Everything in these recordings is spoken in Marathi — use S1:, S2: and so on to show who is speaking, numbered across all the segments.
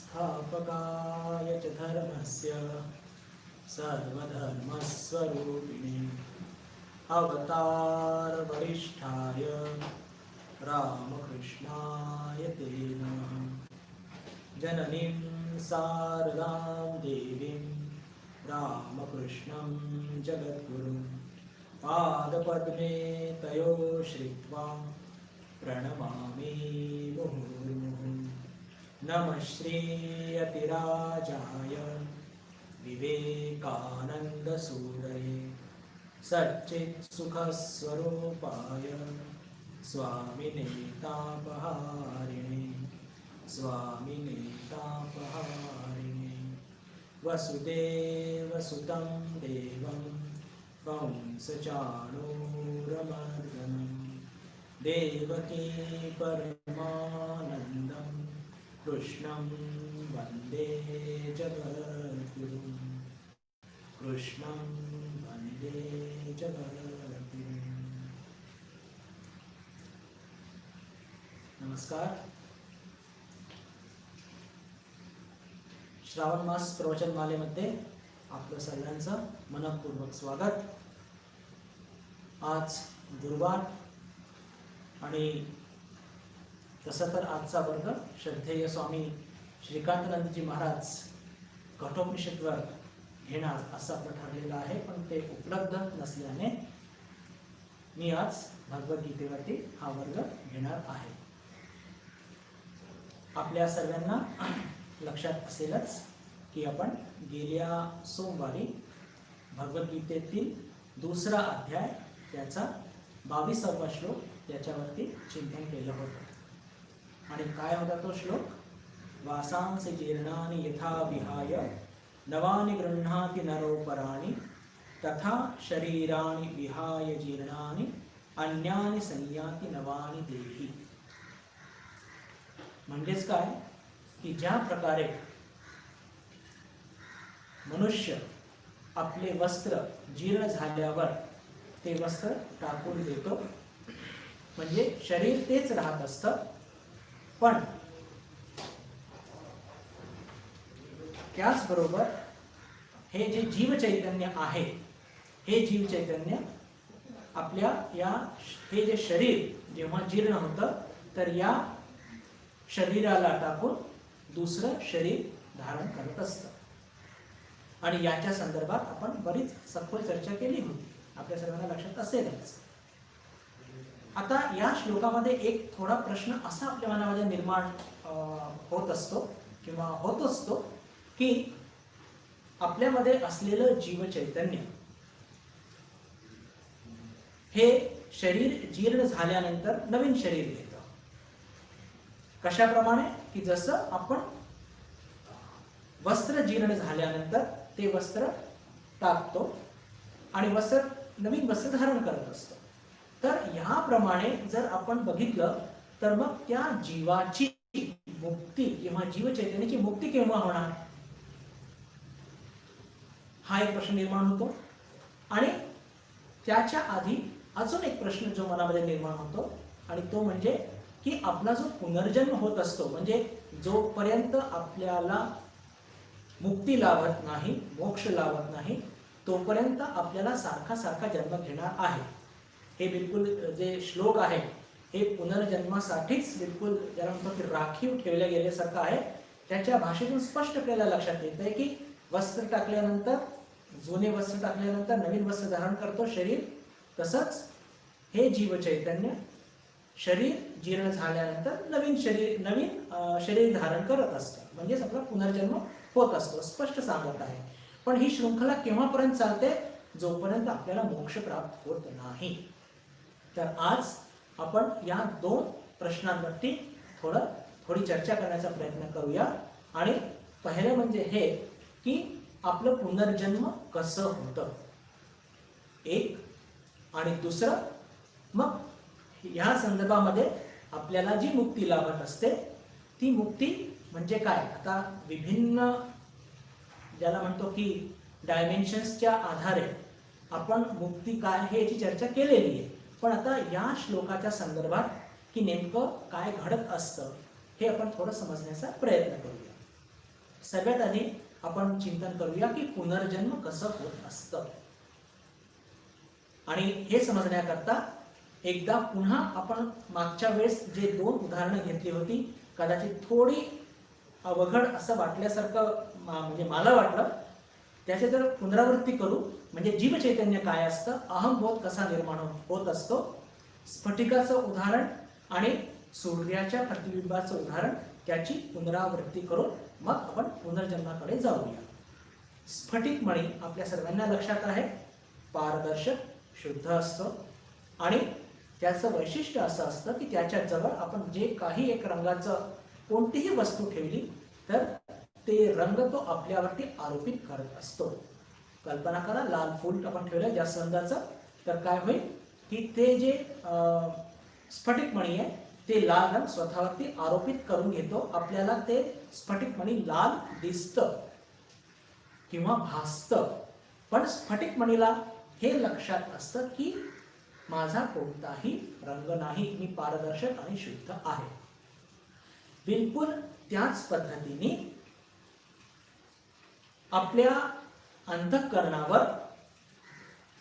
S1: संस्थापकाय च धर्मस्य सर्वधर्मस्वरूपिणे अवतारवरिष्ठाय रामकृष्णाय ते नमः। जननीं शारदां देवीं रामकृष्णं जगद्गुरुं पादपद्मे तयो श्रित्वा प्रणमामि मुहुर्मुहुः। नमः श्रीयतिराजाय विवेकानन्दसूरये सच्चित्सुखस्वरूपाय स्वामिने तापहारिणे स्वामिने तापहारिणे। वसुदेवसुतं देवं कंसचाणूरमर्दनं देवकी परमानन्दं कृष्णं वन्दे जगद्गुरुं कृष्णं वन्दे जगद्गुरुं। नमस्कार। श्रावण मास प्रवचन मालेमध्ये आपलं सर्वांचं मनपूर्वक स्वागत। आज गुरुवार आणि तसं तर आजचा वर्ग श्रद्धेय स्वामी श्रीकांतानंदजी महाराज कठोपनिषदवर घेणार असं आपलं ठरलेलं आहे, पण ते उपलब्ध नसल्याने मी आज भगवद्गीतेवरती हा वर्ग घेणार आहे। आपल्या सर्वांना लक्षात असेलच की आपण गेल्या सोमवारी भगवद्गीतेतील दुसरा अध्याय त्याचा 22वा श्लोक त्याच्यावरती चिंतन केलं होतं। आणि काय होता तो श्लोक? वासांसि जीर्णानि यथा विहाय नवानि गृह्णाति नरोपराणि तथा शरीराणि विहाय जीर्णानि अन्यानि संयाति नवानि देहि। म्हणजेच काय की ज्या प्रकारे मनुष्य आपले वस्त्र जीर्ण झाल्यावर ते वस्त्र टाकून देतो, म्हणजे शरीर तेच राहत असतं, पण त्याचबरोबर हे जे जीव चैतन्य आहे, हे जीव चैतन्य आपल्या हे जे शरीर जेव्हा जीर्ण होतं तर या शरीराला टाकून दुसरं शरीर धारण करत असतं। आणि याच्या संदर्भात आपण बरीच सखोल चर्चा केली होती, आपल्या सर्वांना लक्षात असेलच। आता या श्लोकामध्ये एक थोडा प्रश्न असा आपल्या मनामध्ये निर्माण होत असतो किंवा होत असतो की आपल्यामध्ये असलेलं जीव चैतन्य हे शरीर जीर्ण झाल्यानंतर नवीन शरीर घेतं। कशाप्रमाणे की जसं आपण वस्त्र जीर्ण झाल्यानंतर ते वस्त्र टाकतो आणि नवीन वस्त्र धारण करत असतो। तर याप्रमाणे जर आपण बघितलं तर मग त्या जीवाची मुक्ती किंवा जीव चैतन्याची मुक्ती केव्हा होणार, हा एक प्रश्न निर्माण होतो। आणि त्याच्या आधी अजून एक प्रश्न जो मनामध्ये निर्माण होतो, आणि तो म्हणजे की आपला जो पुनर्जन्म होत असतो, म्हणजे जोपर्यंत आपल्याला मुक्ती लाभत नाही, मोक्ष लाभत नाही, तोपर्यंत आपल्याला सारखा सारखा जन्म घेणार आहे। हे बिलकुल जे श्लोक आहे हे पुनर्जन्मासाठीच बिलकुल ज्याला म्हणतो की राखीव ठेवल्या गेल्यासारखं आहे। त्याच्या भाषेतून स्पष्ट आपल्याला लक्षात येत आहे की वस्त्र टाकल्यानंतर, जुने वस्त्र टाकल्यानंतर नवीन वस्त्र धारण करतो शरीर, तसंच हे जीव चैतन्य शरीर जीर्ण झाल्यानंतर नवीन शरीर धारण करत असतं, म्हणजेच आपला पुनर्जन्म होत असतो, स्पष्ट सांगत आहे। पण ही शृंखला केव्हापर्यंत चालते? जोपर्यंत आपल्याला मोक्ष प्राप्त होत नाही। तर आज आपण या दोन प्रश्नांवरती थोडी चर्चा करण्याचा प्रयत्न करूया। आणि पहिलं म्हणजे हे की आपलं पुनर्जन्म कसं होतं, एक, आणि दुसरं मग या संदर्भामध्ये आपल्याला जी मुक्ती लाभत असते ती मुक्ती म्हणजे काय। आता विभिन्न ज्याला म्हणतो की डायमेन्शन्सच्या आधारे आपण मुक्ती काय हे याची चर्चा केलेली आहे, पण आता या श्लोकाच्या संदर्भात की नेमकं काय घडत असतं हे आपण थोडं समजण्याचा प्रयत्न करूया। सगळ्यात आधी आपण चिंतन करूया की पुनर्जन्म कसं होत असतं. आणि हे समजण्याकरता एकदा पुन्हा आपण मागच्या वेळेस जे 2 उदाहरणं घेतली होती, कदाचित थोडी अवघड असं वाटल्यासारखं म्हणजे मला वाटलं, त्याची जर पुनरावृत्ती करू. म्हणजे जीव चैतन्य काय असतं, अहमबोध कसा निर्माण होत असतो, स्फटिकाचं उदाहरण आणि सूर्याच्या प्रतिबिंबाचं उदाहरण, त्याची पुनरावृत्ती करून मग आपण पुनर्जन्माकडे जाऊया. स्फटिक मणी आपल्या सर्वांना लक्षात आहे, पारदर्शक, शुद्ध असतो आणि त्याचं वैशिष्ट्य असं असतं की त्याच्या जवळ आपण जे काही एक रंगाचं कोणतीही वस्तू ठेवली तर ते रंग तो आपल्यावरती आरोपित करत असतो. कल्पना करा, लाल फूल आपण ठेवलं जास्वंदाचं, तर काय होईल की ते जे स्फटिक मणी आहे ते लाल रंग स्वतःवरती आरोपित करून घेतो. आपल्याला ते स्फटिक मणी लाल दिसतं किंवा भासतं, पण स्फटिक मणीला हे लक्षात असतं की माझा कोणताही रंग नाही, मी पारदर्शक आणि शुद्ध आहे. बिलकुल त्याच पद्धतीने आपल्या अंतःकरणावर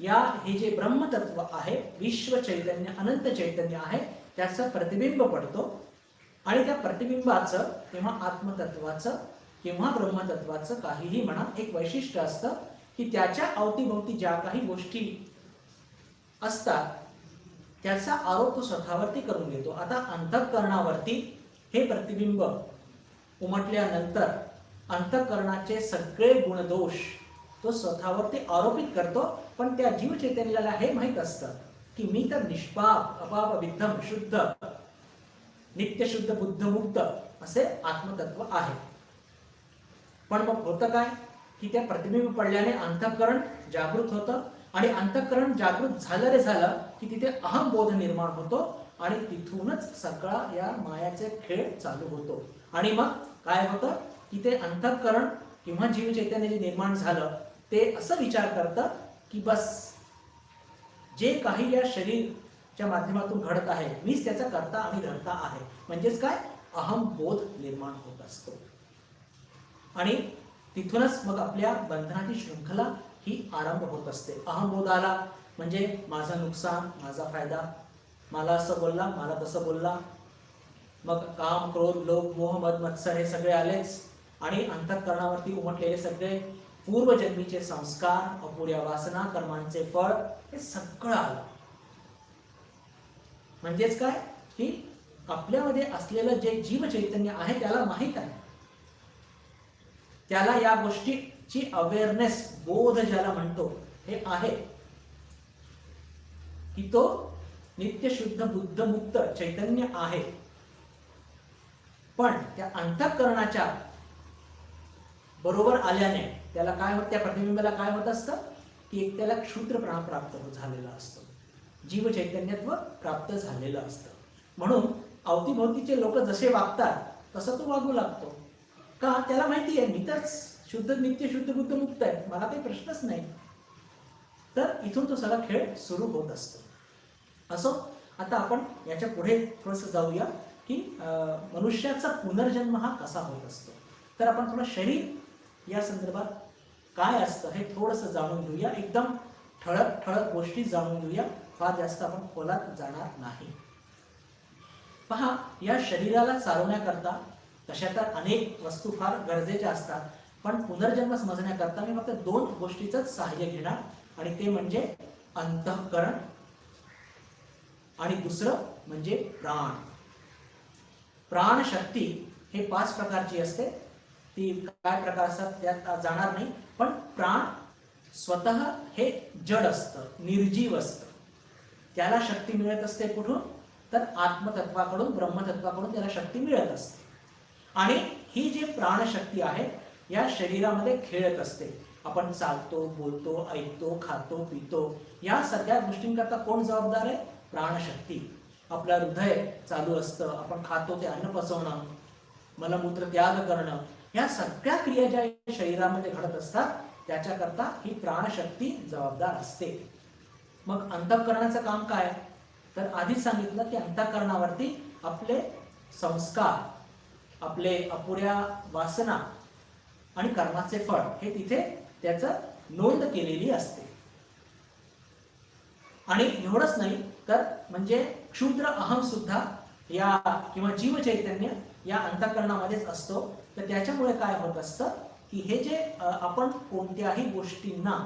S1: या हे जे ब्रह्मतत्व आहे, विश्व चैतन्य, अनंत चैतन्य आहे, त्याचं प्रतिबिंब पडतो आणि त्या प्रतिबिंबाचं किंवा आत्मतत्वाचं किंवा ब्रह्मतत्वाचं काहीही म्हणा, एक वैशिष्ट्य असतं की त्याच्या अवतीभोवती ज्या काही गोष्टी असतात त्याचा आरोप तो स्वतःवरती करून घेतो. आता अंतःकरणावरती हे प्रतिबिंब उमटल्यानंतर अंतःकरणाचे सगळे गुणदोष तो स्वतःवरती आरोपित करतो, पण त्या जीव चैतन्याला हे माहीत असतं की मी तर निष्पाप, अपाप, विद्धम, शुद्ध, नित्यशुद्ध, बुद्धमुक्त असे आत्मतत्व आहे. पण मग होतं काय की त्या प्रतिबिंब पडल्याने अंतःकरण जागृत होतं आणि अंतःकरण जागृत झालं रे झालं की तिथे अहमबोध निर्माण होतो आणि तिथूनच सगळा या मायाचे खेळ चालू होतो. आणि मग काय होतं की ते अंतःकरण किंवा जीव चैतन्य जे निर्माण झालं ते असं विचार करतं की बस जे काही या शरीरच्या माध्यमातून घडत आहे मीच त्याचा करता आणि धर्ता आहे. म्हणजेच काय, अहमबोध निर्माण होत असतो आणि तिथूनच मग आपल्या बंधनाची शृंखला ही आरंभ होत असते. अहमबोधाला म्हणजे माझं नुकसान, माझा फायदा, मला असं बोलला, मला तसं बोलला, मग काम, क्रोध, लोभ, मोह, मद, मत्सर हे सगळे आलेच आणि अंतःकरणावरती उमटलेले सगळे पूर्वजन्मीचे संस्कार, अपुऱ्या वासना, कर्मांचे फळ हे सगळं आलं. म्हणजेच काय की आपल्यामध्ये असलेलं जे जीव चैतन्य आहे त्याला माहित आहे, त्याला या गोष्टीची अवेअरनेस, बोध ज्याला म्हणतो हे आहे की तो नित्य शुद्ध बुद्ध मुक्त चैतन्य आहे. पण त्या अंतःकरणाच्या बरोबर आल्याने त्याला काय होत, त्या प्रतिबिंबाला काय होत असतं की एक त्याला क्षुद्रपणा प्राप्त झालेला असतो, जीव चैतन्यत्व प्राप्त झालेलं असतं. म्हणून अवतीभोवतीचे लोक जसे वागतात तसं तो वागू लागतो. का, त्याला माहिती आहे मी तर शुद्ध, नित्य शुद्ध, बुद्ध मुक्त आहे, मला काही प्रश्नच नाही. तर इथून तो सगळा खेळ सुरू होत असतो. असो, आता आपण याच्या पुढे थोडंसं जाऊया की मनुष्याचा पुनर्जन्म हा कसा होत असतो. तर आपण थोडं शरीर या संदर्भात काय असतं हे थोडंसं जाणून घेऊया. एकदम ठळक ठळक गोष्टी जाणून घेऊया, फार जास्त आपण खोलात जाणार नाही. पहा, या शरीराला चालवण्याकरता तशा तर अनेक वस्तू फार गरजेच्या असतात, पण पुनर्जन्म समजण्याकरता मी फक्त 2 गोष्टीचंच सहाय्य घेणार आणि ते म्हणजे अंतःकरण आणि दुसरं म्हणजे प्राण. प्राणशक्ती हे 5 प्रकारची असते, ती काय प्रकार असतात त्यात जाणार नाही. पण प्राण स्वतः हे जड असतं, निर्जीव असतं, त्याला शक्ती मिळत असते कुठून, तर आत्मतत्वाकडून, ब्रह्मतत्वाकडून त्याला शक्ती मिळत असते. आणि ही जी प्राणशक्ती आहे या शरीरामध्ये खेळत असते. आपण चालतो, बोलतो, ऐकतो, खातो, पितो, या सगळ्या गोष्टींकरता कोण जबाबदार आहे, प्राणशक्ती. आपलं हृदय चालू असतं, आपण खातो ते अन्न पचवणं, मलमूत्र त्याग करणं, या सगळ्या क्रिया ज्या शरीरामध्ये घडत असतात त्याच्याकरता ही प्राणशक्ती जबाबदार असते. मग अंतःकरणाचं काम काय, तर आधीच सांगितलं की अंतःकरणावरती आपले संस्कार, आपले अपुऱ्या वासना आणि कर्माचे फळ हे तिथे त्याचं नोंद केलेली असते. आणि एवढंच नाही तर म्हणजे क्षुद्र अहम सुद्धा या किंवा जीव चैतन्य या अंतःकरणामध्येच असतो. तर त्याच्यामुळे काय होत असतं की हे जे आपण कोणत्याही गोष्टींना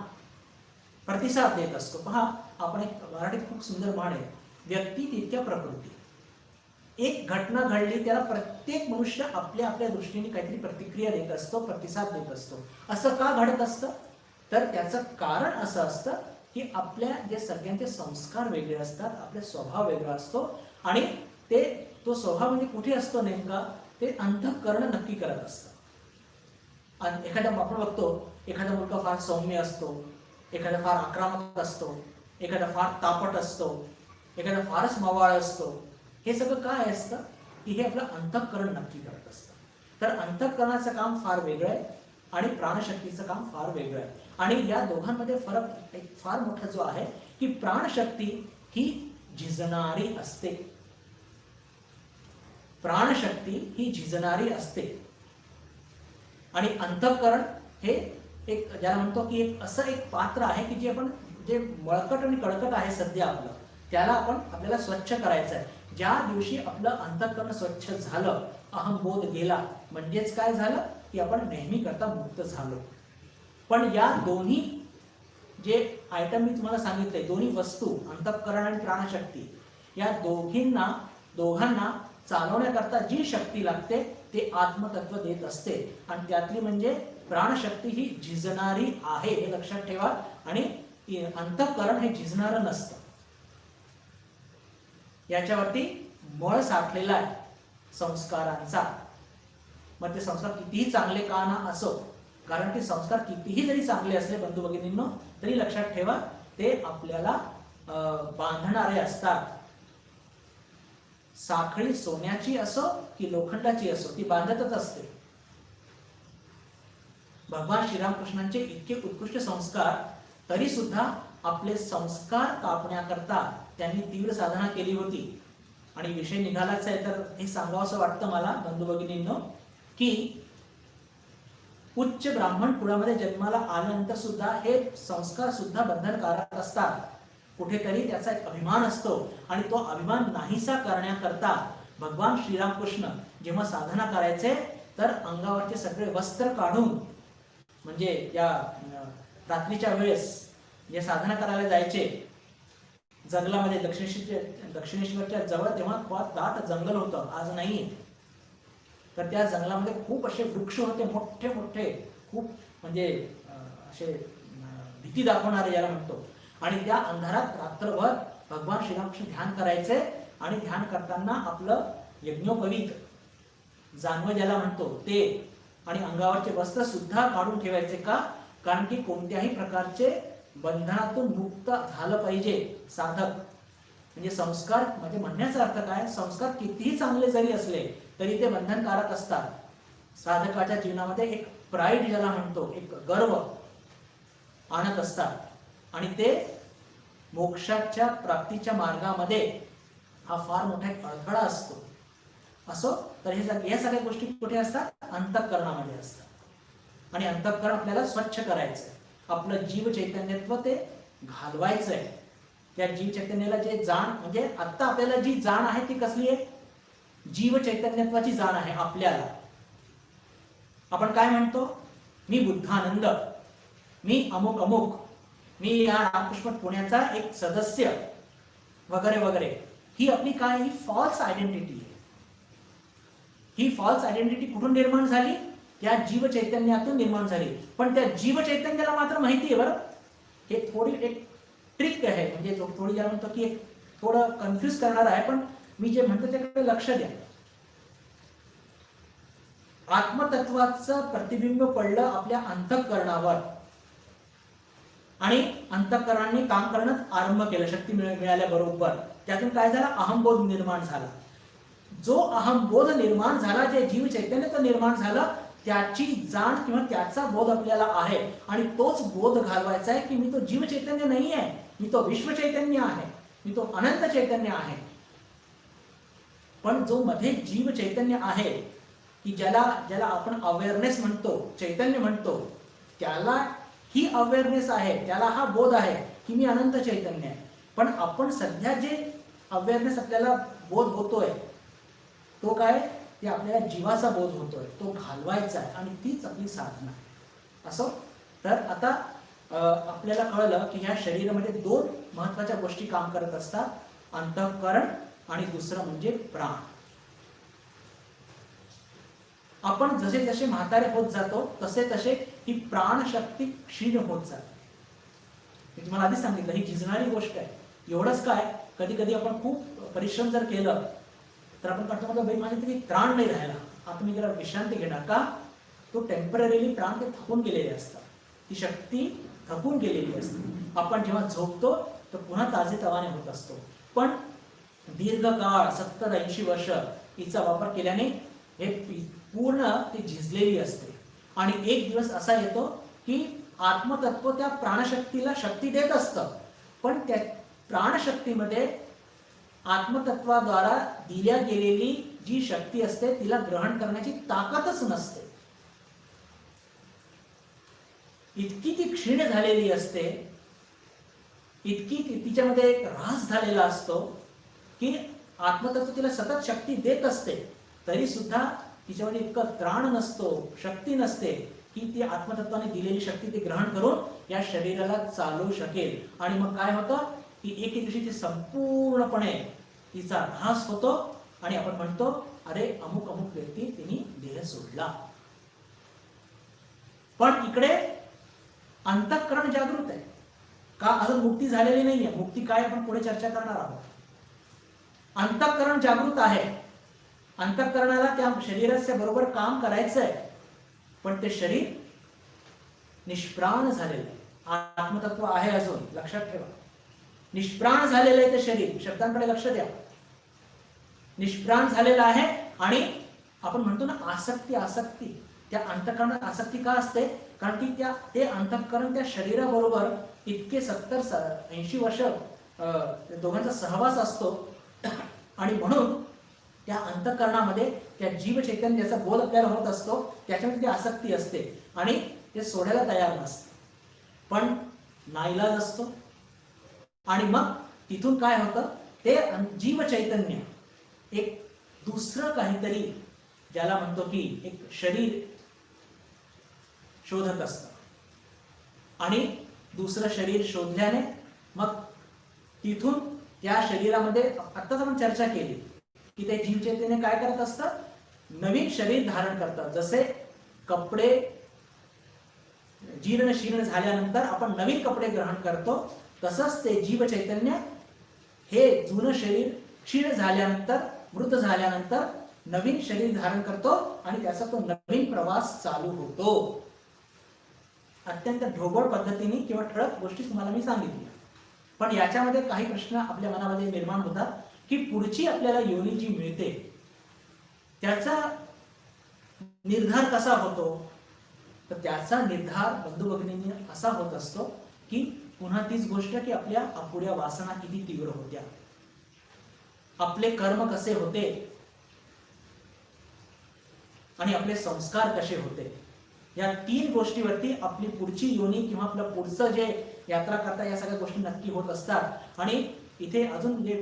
S1: प्रतिसाद देत असतो. पहा, आपण एक मराठीत खूप सुंदर म्हण आहे, व्यक्ती तितक्या प्रकृती. एक घटना घडली, त्याला प्रत्येक मनुष्य आपल्या आपल्या दृष्टीने काहीतरी प्रतिक्रिया देत असतो, प्रतिसाद देत असतो. असं का घडत असतं? तर त्याचं कारण असं असतं की आपल्या जे सगळ्यांचे संस्कार वेगळे असतात, आपला स्वभाव वेगळा असतो आणि तो स्वभाव म्हणजे कुठे असतो नेमका, ते अंतःकरण नक्की करत असतं. आणि एखादा आपण बघतो, एखादा मुलगा फार सौम्य असतो, एखादा फार आक्रमक असतो, एखादा फार तापट असतो, एखादा फारच मवाळ असतो. हे सगळं काय असतं की हे आपलं अंतःकरण नक्की करत असतं. तर अंतःकरणाचं काम फार वेगळं आहे आणि प्राणशक्तीचं काम फार वेगळं आहे. आणि या दोघांमध्ये फरक एक फार मोठा जो आहे की प्राणशक्ती ही झिजणारी असते. प्राणशक्ती ही झिजणारी असते आणि अंतःकरण हे एक ज्याला म्हणतो की एक असं एक पात्र आहे की जे मळकट आणि कडकट आहे सध्या आपलं, त्याला आपल्याला स्वच्छ करायचं आहे. ज्या दिवशी आपलं अंतःकरण स्वच्छ झालं, अहंबोध गेला, म्हणजेच काय झालं की आपण नेहमी करता मुक्त झालो. पण या दोन्ही जे आयटम मी तुम्हाला सांगितले, दोन्ही वस्तू अंतःकरण आणि प्राणशक्ती, या दोघांना चालवण्याकरता जी शक्ती लागते ते आत्मतत्व देत असते. आणि त्यातली म्हणजे प्राणशक्ती ही झिजणारी आहे हे लक्षात ठेवा. आणि अंतःकरण हे झिजणारं नसतं, याच्यावरती मळ साठलेला आहे संस्कारांचा. मग ते संस्कार कितीही चांगले का ना असो, कारण ते संस्कार कितीही जरी चांगले असले बंधू भगिनींनो, तरी लक्षात ठेवा ते आपल्याला बांधणारे असतात. साखळी सोन्याची असो की लोखंडाची असो, ती बांधतच असते. भगवान श्रीरामकृष्णांचे इतके उत्कृष्ट संस्कार, तरी सुद्धा आपले संस्कार कापण्याकरता त्यांनी तीव्र साधना केली होती. आणि विषय निघालाच आहे तर हे सांगावंसं वाटतं मला बंधू भगिनींनो की उच्च ब्राह्मण कुळामध्ये जन्माला आल्यानंतर सुद्धा हे संस्कार सुद्धा बंधनकारक असतात. कुठेतरी त्याचा एक अभिमान असतो आणि तो अभिमान नाहीसा करण्याकरता भगवान श्रीरामकृष्ण जेव्हा साधना करायचे तर अंगावरचे सगळे वस्त्र काढून, म्हणजे या रात्रीच्या वेळेस जे साधना करायला जायचे जंगलामध्ये, दक्षिणेश्वरच्या जवळ तेव्हा फार दाट जंगल होतं, आज नाहीये. तर त्या जंगलामध्ये खूप असे वृक्ष होते, मोठे मोठे, खूप म्हणजे असे भीती दाखवणारे ज्याला म्हणतो. आणि त्या अंधारात रात्रभर भगवान श्रीरामकृष्ण ध्यान करायचे आणि ध्यान करताना आपलं यज्ञोपवीत जानवं ज्याला म्हणतो ते आणि अंगावरचे वस्त्र सुद्धा काढून ठेवायचे. का? कारण की कोणत्याही प्रकारचे बंधनातून मुक्त झालं पाहिजे साधक. म्हणजे संस्कार म्हणजे म्हणण्याचा अर्थ काय, संस्कार कितीही चांगले जरी असले तरी ते बंधनकारक असतात. साधकाच्या जीवनामध्ये एक प्राईड ज्याला म्हणतो, एक गर्व आणत असतात आणि ते मोक्षाच्या प्राप्तीच्या मार्गामध्ये हा फार मोठा एक अडथळा असतो. असो तर या सगळ्या गोष्टी कुठे असतात, अंतःकरणामध्ये असतात. आणि अंतःकरण आपल्याला स्वच्छ करायचंय, आपलं जीव चैतन्यत्व ते घालवायचंय. त्या जीव चैतन्याला जे जाण, म्हणजे आता आपल्याला जी जाण आहे ती कसली आहे, जीव चैतन्यत्वाची जाण आहे आपल्याला. आपण काय म्हणतो, मी बुद्धानंद, मी अमुक अमुक, मी या रामकृष्ण पुण्याचा एक सदस्य वगैरे वगैरे. ही आपली काय, ही फॉल्स आयडेंटिटी आहे. ही फॉल्स आयडेंटिटी कुठून निर्माण झाली, त्या जीव चैतन्यातून निर्माण झाली. पण त्या जीव चैतन्याला मात्र माहिती आहे बरं, हे थोडी एक ट्रिक आहे, म्हणजे थोडी ज्याला म्हणतो की एक थोडं कन्फ्युज करणार आहे, पण मी जे म्हणतो त्याकडे लक्ष द्या. आत्मतत्वाचं प्रतिबिंब पडलं आपल्या अंतःकरणावर आणि अंतःकरणाने काम करणं आरंभ केलं. शक्ती मिळाल्याबरोबर त्यातून काय झालं, अहंबोध निर्माण झाला. जो अहंबोध निर्माण झाला, जे जीव चैतन्य निर्माण झालं, त्याची जाण किंवा त्याचा बोध आपल्याला आहे. आणि तोच बोध घालवायचा आहे की मी तो जीव चैतन्य नाही आहे, मी तो विश्व चैतन्य आहे, मी तो अनंत चैतन्य आहे. पण जो मध्ये जीव चैतन्य आहे की ज्याला ज्याला आपण अवेअरनेस म्हणतो, चैतन्य म्हणतो, त्याला ही अवेअरनेस आहे, त्याला हा बोध आहे की मी अनंत चैतन्य आहे. पण आपण सध्या जे अवेअरनेस आपल्याला बोध होतोय तो काय, ते आपल्याला जीवाचा बोध होतोय, तो घालवायचा आहे आणि तीच आपली साधना आहे. असो, तर आता आपल्याला कळलं की ह्या शरीरामध्ये दोन महत्वाच्या गोष्टी काम करत असतात, अंतःकरण आणि दुसरं म्हणजे प्राण. आपण जसे जसे म्हातारे होत जातो तसे तसे ही प्राणशक्ती क्षीण होत जाते. मी तुम्हाला आधीच सांगितलं ही झिजणारी गोष्ट आहे. एवढंच काय, कधी कधी आपण खूप परिश्रम जर केलं तर आपण करतो माझा बाई माझ्या तरी त्राण नाही राहिला, आता मी जरा विश्रांती घेणार का. तो टेम्पररीली प्राण ते थकून गेलेले असतात, ती शक्ती थकून गेलेली असते. आपण जेव्हा झोपतो तर पुन्हा ताजेतवाने होत असतो. पण दीर्घकाळ 70-80 वर्ष हिचा वापर केल्याने हे पूर्ण ती झिजलेली असते. आणि एक दिवस असा येतो की आत्मतत्व त्या प्राणशक्तीला शक्ती देत असतं, पण त्या प्राणशक्तीमध्ये आत्मतत्वाद्वारा दिल्या गेलेली जी शक्ती असते तिला ग्रहण करण्याची ताकदच नसते. इतकी ती क्षीण झालेली असते, इतकी तिच्यामध्ये एक ऱ्हास झालेला असतो की आत्मतत्व तिला सतत शक्ती देत असते, तरी सुद्धा तिच्यामध्ये इतकं त्राण नसतो, शक्ती नसते की ती आत्मतत्वाने दिलेली शक्ती ती ग्रहण करून या शरीराला चालवू शकेल. आणि मग काय होतं की एक दिवशी ती संपूर्णपणे तिचा ऱ्हास होतो आणि आपण म्हणतो अरे अमुक अमुक व्यक्ती तिने देह सोडला. पण इकडे अंतःकरण जागृत आहे का, अजून मुक्ती झालेली नाहीये. मुक्ती काय आपण पुढे चर्चा करणार आहोत. अंतःकरण जागृत आहे, अंतःकरणाला त्या शरीराच्या बरोबर काम करायचंय, पण ते शरीर निष्प्राण झालेलं आहे. आत्मतत्व आहे अजून, लक्षात ठेवा. निष्प्राण झालेलं आहे ते शरीर, शब्दांकडे लक्ष द्या. निष्प्राण झालेलं आहे. आणि आपण म्हणतो ना आसक्ती, आसक्ती, त्या अंतःकरणात आसक्ती का असते, कारण की ते अंतःकरण त्या शरीराबरोबर इतके 70-80 वर्ष दोघांचा सहवास असतो. आणि म्हणून त्या अंतःकरणामध्ये त्या जीव चैतन्याचा बोध आपल्याला होत असतो, त्याच्यामध्ये ती आसक्ती असते आणि ते सोडायला तयार नसते. पण नाईलाज असतो. आणि मग तिथून काय होतं, ते जीव चैतन्य एक दुसरं काहीतरी, ज्याला म्हणतो की एक शरीर शोधत असतं. आणि दुसरं शरीर शोधल्याने मग तिथून त्या शरीरामध्ये आत्ताच आपण चर्चा केली की ते जीव चैतन्य काय करत असतं, नवीन शरीर धारण करतात. जसे कपडे जीर्ण शीर्ण झाल्यानंतर आपण नवीन कपडे ग्रहण करतो, तसंच ते जीव चैतन्य हे जुनं शरीर क्षीण झाल्यानंतर, मृत झाल्यानंतर नवीन शरीर धारण करतो आणि त्याचा तो नवीन प्रवास चालू होतो. अत्यंत ढोबळ पद्धतीने किंवा ठळक गोष्टी तुम्हाला मी सांगितल्या. पण याच्यामध्ये काही प्रश्न आपल्या मनामध्ये निर्माण होतात की पुढची आपल्याला योनी जी मिळते त्याचा निर्धार कसा होतो. तर त्याचा निर्धार बंधू भगिनींनी असा होत असतो की पुन्हा तीच गोष्ट की आपल्या अपुऱ्या वासना किती तीव्र होत्या, आपले कर्म कसे होते आणि आपले संस्कार कसे होते. या 3 गोष्टीवरती आपली पुढची योनी किंवा आपलं पुढचं जे यात्रा करता या सगळ्या गोष्टी नक्की होत असतात. आणि इथे अजून जे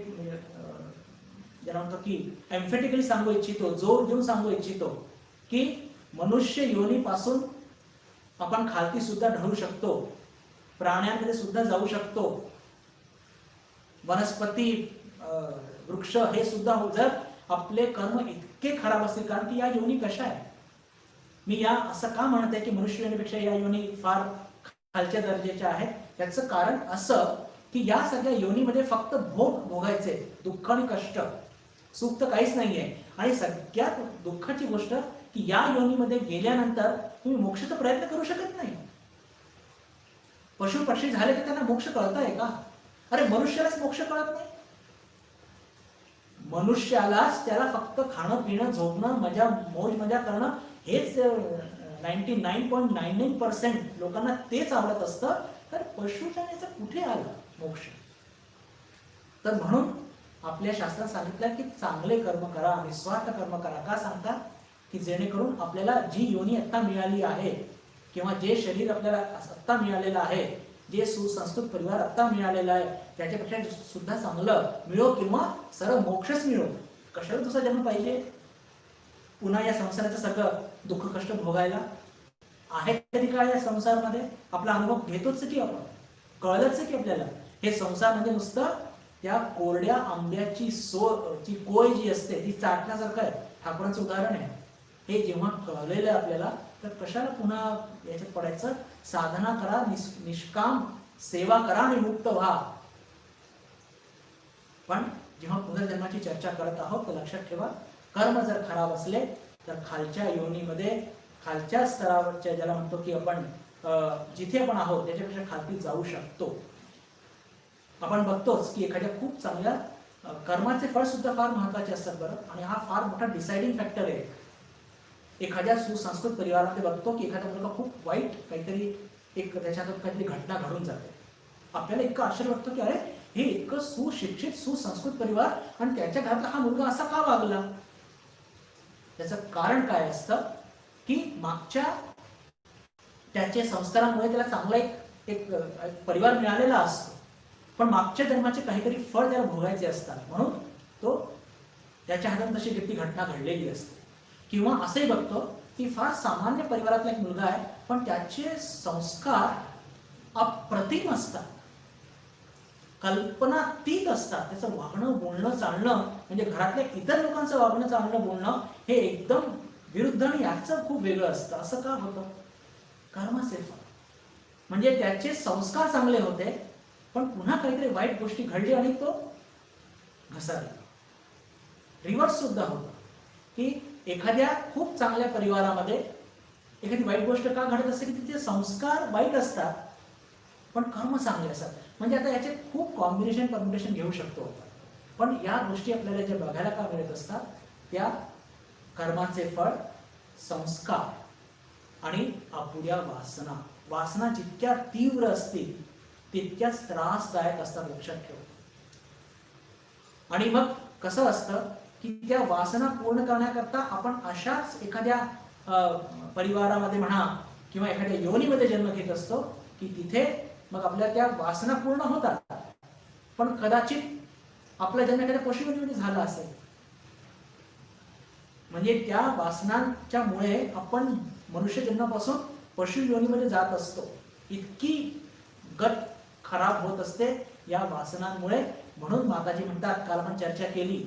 S1: ज्याला म्हणतो की एम्फेटिकली सांगू इच्छितो, जोर देऊन सांगू इच्छितो की मनुष्य योनीपासून आपण खालती सुद्धा ढळू शकतो, प्राण्यांमध्ये सुद्धा जाऊ शकतो, वनस्पती वृक्ष हे सुद्धा जर आपले कर्म इतके खराब असतील. कारण की या योनी कशा आहे, मी या असं का म्हणत आहे की मनुष्य योनीपेक्षा या योनी फार खालच्या दर्जाच्या आहेत. त्याचं कारण असं की या सगळ्या योनीमध्ये फक्त भोग भोगायचे, दुःख आणि कष्ट, सुख तर काहीच नाहीये. आणि सगळ्यात दुःखाची गोष्ट की या योनीमध्ये गेल्यानंतर तुम्ही मोक्षाचा प्रयत्न करू शकत नाही. पशु पक्षी झाले की त्यांना मोक्ष कळत आहे का? अरे मनुष्यालाच मोक्ष कळत नाही. मनुष्यालाच त्याला फक्त खाणं पिणं झोपणं मजा मौज मजा करणं हेच 99.99% लोकांना तेच आवडत असतं. तर पशुजनाचा कुठे आला मोक्ष? तर म्हणून आपल्या शास्त्रात सांगितलं की चांगले कर्म करा, निस्वार्थ कर्म करा. का सांगतात? की जेणेकरून आपल्याला जी योनी आत्ता मिळाली आहे किंवा जे शरीर आपल्याला आत्ता मिळालेलं आहे, जे सुसंस्कृत परिवार आत्ता मिळालेला आहे, त्याच्यापेक्षा सुद्धा चांगलं मिळो किंवा सरळ मोक्षच मिळो. कशाला दुसरा जन्म पाहिजे? पुन्हा या संसाराचं सगळं दुःख कष्ट भोगायला? आहे तरी काय या संसारामध्ये? आपला अनुभव घेतोच की आपण, कळलंच की आपल्याला हे संसार म्हणजे नुसतं त्या कोरड्या आंब्याची ची कोय जी असते ती चाटण्यासारखं आहे. ठाकूरांचं उदाहरण आहे हे. जेव्हा कळलेलं आहे आपल्याला तर कशाला पुन्हा याच्यात पडायचं? साधना करा, निष्काम सेवा करा आणि मुक्त व्हा. पण जेव्हा पुनर्जन्माची चर्चा करत आहोत तर लक्षात ठेवा, कर्म जर खराब असले तर खालच्या योनीमध्ये, खालच्या स्तरावरच्या ज्याला म्हणतो की आपण जिथे आपण आहोत त्याच्यापेक्षा खाली जाऊ शकतो. आपण बघतोच की एखाद्या खूप चांगल्या कर्माचे फळ सुद्धा फार महत्वाचे असतात बरं, आणि हा फार मोठा डिसाइडिंग फॅक्टर आहे. एखाद्या सुसंस्कृत परिवारामध्ये बघतो की एखादा मुलगा खूप वाईट काहीतरी एक त्याच्यातून काहीतरी घटना घडून जाते. आपल्याला इतकं आश्चर्य वाटतं की अरे हे इतकं सुशिक्षित सुसंस्कृत परिवार आणि त्याच्या घरातला हा मुलगा असा का वागला? त्याचं कारण काय असतं की मागच्या त्याच्या संस्कारामुळे त्याला चांगला एक परिवार मिळालेला असतो, पण मागच्या जन्माचे काहीतरी फळ त्याला भोगायचे असतात, म्हणून तो त्याच्या हातात तशी ती घटना घडलेली असते. किंवा असंही बघतो की फार सामान्य परिवारातला एक मुलगा आहे पण त्याचे संस्कार अप्रतिम असतात, कल्पनातीत असतात. त्याचं वागणं बोलणं चालणं म्हणजे घरातल्या इतर लोकांचं वागणं चालणं बोलणं हे एकदम विरुद्ध आणि याचं खूप वेगळं असतं. असं का होतं? कर्माचे फळ. म्हणजे त्याचे संस्कार चांगले होते पण पुन्हा काहीतरी वाईट गोष्टी घडली आणि तो घसरला. रिव्हर्स सुद्धा होतं की एखाद्या खूप चांगल्या परिवारामध्ये एखादी वाईट गोष्ट का घडत असते की तिथे संस्कार वाईट असतात पण कर्म चांगले असतात. म्हणजे आता याचे खूप कॉम्बिनेशन परम्युटेशन घेऊ शकतो आपण, पण या गोष्टी आपल्याला ज्या बघायला का मिळत असतात त्या कर्माचे फळ, संस्कार आणि अपुऱ्या वासना. वासना जितक्या तीव्र असतील तितक्याच त्रासदायक असतात, लक्षात ठेव. आणि मग कसं असतं की त्या वासना पूर्ण करण्याकरता आपण अशाच एखाद्या परिवारामध्ये म्हणा किंवा एखाद्या योनीमध्ये जन्म घेत असतो की तिथे मग आपल्या त्या वासना पूर्ण होतात, पण कदाचित आपला जन्म एखाद्या पशुयोनीमध्ये झाला असेल. म्हणजे त्या वासनांच्या मुळे आपण मनुष्य जन्मापासून पशुयोनीमध्ये जात असतो. इतकी गत खराब होत असते या वासनांमुळे. म्हणून माताजी म्हणतात, काल आपण चर्चा केली,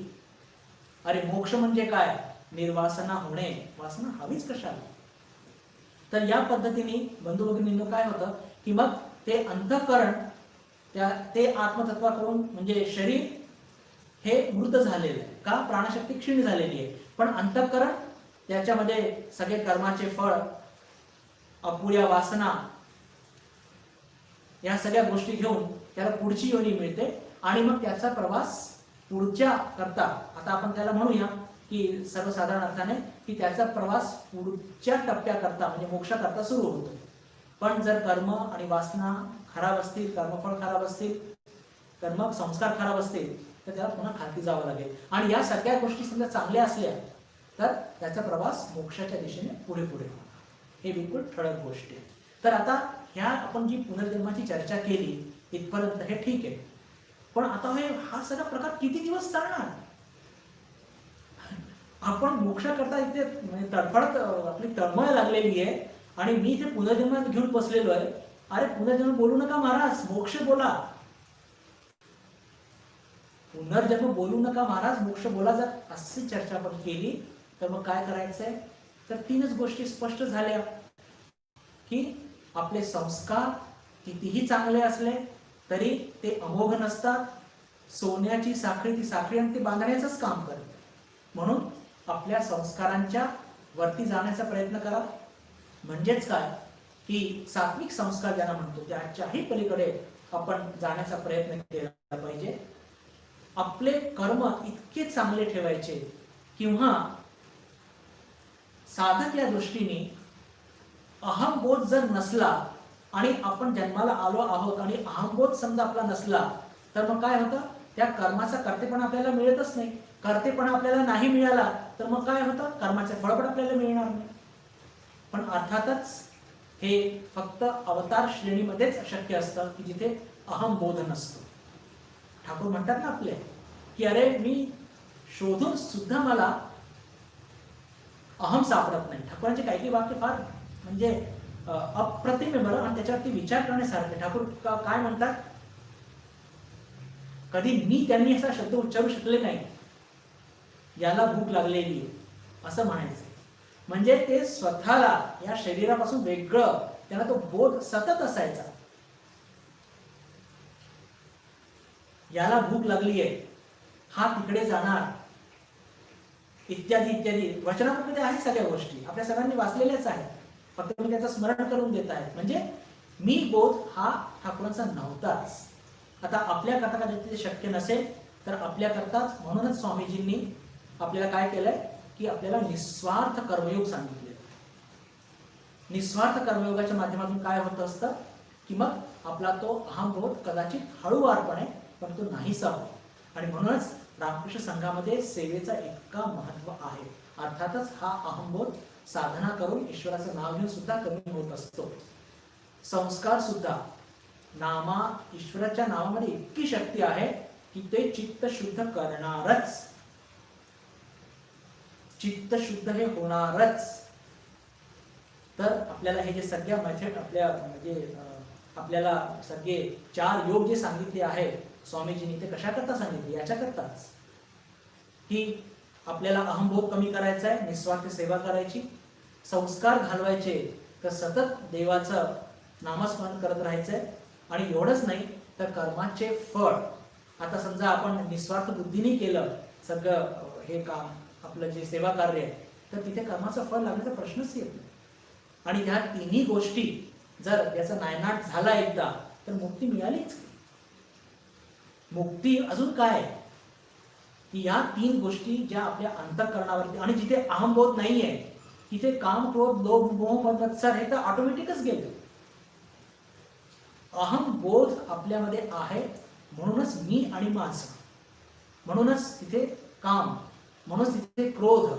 S1: अरे मोक्ष म्हणजे काय? निर्वासना होणे. वासना हवीच कशाला? तर या पद्धतीने बंधू भगिनींनो काय होतं की मग ते अंतःकरण ते आत्मतत्वाकडून म्हणजे शरीर हे मृत झालेलं आहे का? प्राणशक्ती क्षीण झालेली आहे, पण अंतःकरण त्याच्यामध्ये सगळे कर्माचे फळ, अपुऱ्या वासना या सगळ्या गोष्टी घेऊन त्याला पुढची योनी मिळते आणि मग त्याचा प्रवास पुढच्या करता, आता आपण त्याला म्हणूया की सर्वसाधारण अर्थाने की त्याचा प्रवास पुढच्या टप्प्याकरता म्हणजे मोक्षाकरता सुरू होतो. पण जर कर्म आणि वासना खराब असतील, कर्मफळ खराब असतील, कर्म संस्कार खराब असतील तर त्याला पुन्हा खाली जावं लागेल. आणि या सगळ्या गोष्टी समजा चांगल्या असल्या तर त्याचा प्रवास मोक्षाच्या दिशेने पुढे पुढे होणार. हे बिलकुल ठळक गोष्ट आहे. तर आता ह्या आपण जी पुनर्जन्माची चर्चा केली इथपर्यंत हे ठीक आहे, पण आता हा सगळा प्रकार किती दिवस चालणार? आपण मोक्षाकरता इथे तडफडत आपली तळमळ लागलेली आहे आणि मी इथे पुनर्जन्मात घेऊन बसलेलो आहे. अरे पुनर्जन्म बोलू नका महाराज, मोक्ष बोला. पुनर्जन्म बोलू नका महाराज, मोक्ष बोला. जर अशी चर्चा आपण केली तर मग काय करायचंय? तर तीनच गोष्टी स्पष्ट झाल्या की आपले संस्कार कितीही चांगले असले तरी ते अमोघ नसतात. सोन्याची साखळी ती साखळी आणि ते बांधण्याचंच काम करते. म्हणून आपल्या संस्कारांच्या वरती जाण्याचा प्रयत्न करा. म्हणजेच काय की सात्विक संस्कार ज्यांना म्हणतो त्याच्याही पलीकडे आपण जाण्याचा प्रयत्न केला पाहिजे. आपले कर्म इतके चांगले ठेवायचे किंवा साधक या दृष्टीने अहमबोध जर नसला आणि आपण जन्माला आलो आहोत आणि अहमबोध समजा आपला नसला तर मग काय होतं? त्या कर्माचा कर्तेपणा आपल्याला मिळतच नाही. कर्तेपणा आपल्याला नाही मिळाला तर मग काय होतं, कर्माचे फळ पण आपल्याला मिळणार नाही. पण अर्थातच हे फक्त अवतार श्रेणीमध्येच शक्य असतं की जिथे अहंबोध नसतो. ठाकूर म्हणतात ना आपले की अरे मी शोधून सुद्धा मला अहम सापडत नाही. ठाकूरांचे काही वाक्य फार म्हणजे अप्रतिम आहे बरं, आणि त्याच्यावरती विचार करण्यासारखे. ठाकूर काय म्हणतात, कधी मी त्यांनी असा शब्द उच्चारू शकले नाही, याला भूक लागलेली आहे असं म्हणायचं. म्हणजे ते स्वतःला या शरीरापासून वेगळं, त्यांना तो बोध सतत असायचा, याला भूक लागली आहे, हा तिकडे जाणार, इत्यादी इत्यादी. वचनामध्ये आहे सगळ्या गोष्टी, आपल्या सगळ्यांनी वाचलेल्याच आहेत, फक्त मी त्याचं स्मरण करून देत आहे. म्हणजे मी बोध हा ठाकूरांचा नव्हताच. आता आपल्या करता कदाचित ते शक्य नसेल तर आपल्या करताच, म्हणूनच स्वामीजींनी आपल्याला काय केलंय की आपल्याला निस्वार्थ कर्मयोग सांगितले. निस्वार्थ कर्मयोगाच्या माध्यमातून काय होत असतं की मग आपला तो अहंबोध कदाचित हळूवारपणे पण तो नाहीसा होतो. आणि म्हणूनच रामकृष्ण संघामध्ये सेवेचा इतका महत्व आहे. अर्थातच हा अहंबोध साधना करून ईश्वराचं नाव घेऊन सुद्धा कमी होत असतो. संस्कार सुद्धा ईश्वराच्या नावामध्ये इतकी शक्ती आहे की ते चित्त शुद्ध करणारच, चित्त शुद्ध हे होणारच. तर आपल्याला हे जे सगळ्या मेथड आपल्याला सगळे 4 योग जे सांगितले आहे स्वामीजींनी, ते कशा करता सांगितले, याच्या करताच की आपल्याला अहंबोध कमी करायचा आहे, निस्वार्थ सेवा करायची, संस्कार घालवायचे तर सतत देवाचं नामस्मरण करत राहायचंय. आणि एवढंच नाही तर कर्माचे फळ, आता समजा आपण निस्वार्थ बुद्धीने केलं सगळं हे काम, आपलं जे सेवा कार्य आहे, तर तिथे कर्माचं फळ लागण्याचा प्रश्नच येत नाही. आणि ह्या तिन्ही गोष्टी जर याचा नायनाट झाला एकदा तर मुक्ती मिळालीच. मुक्ती अजून काय की या 3 गोष्टी ज्या आपल्या अंतःकरणावरती, आणि जिथे अहंबोध नाहीये तिथे काम, क्रोध, लोभ, मोह, मद, मत्सर हे तर ऑटोमॅटिकच गेले. अहंबोध आपल्यामध्ये आहे, म्हणूनच मी आणि माझं, म्हणूनच तिथे काम, म्हणूनच तिथे क्रोध.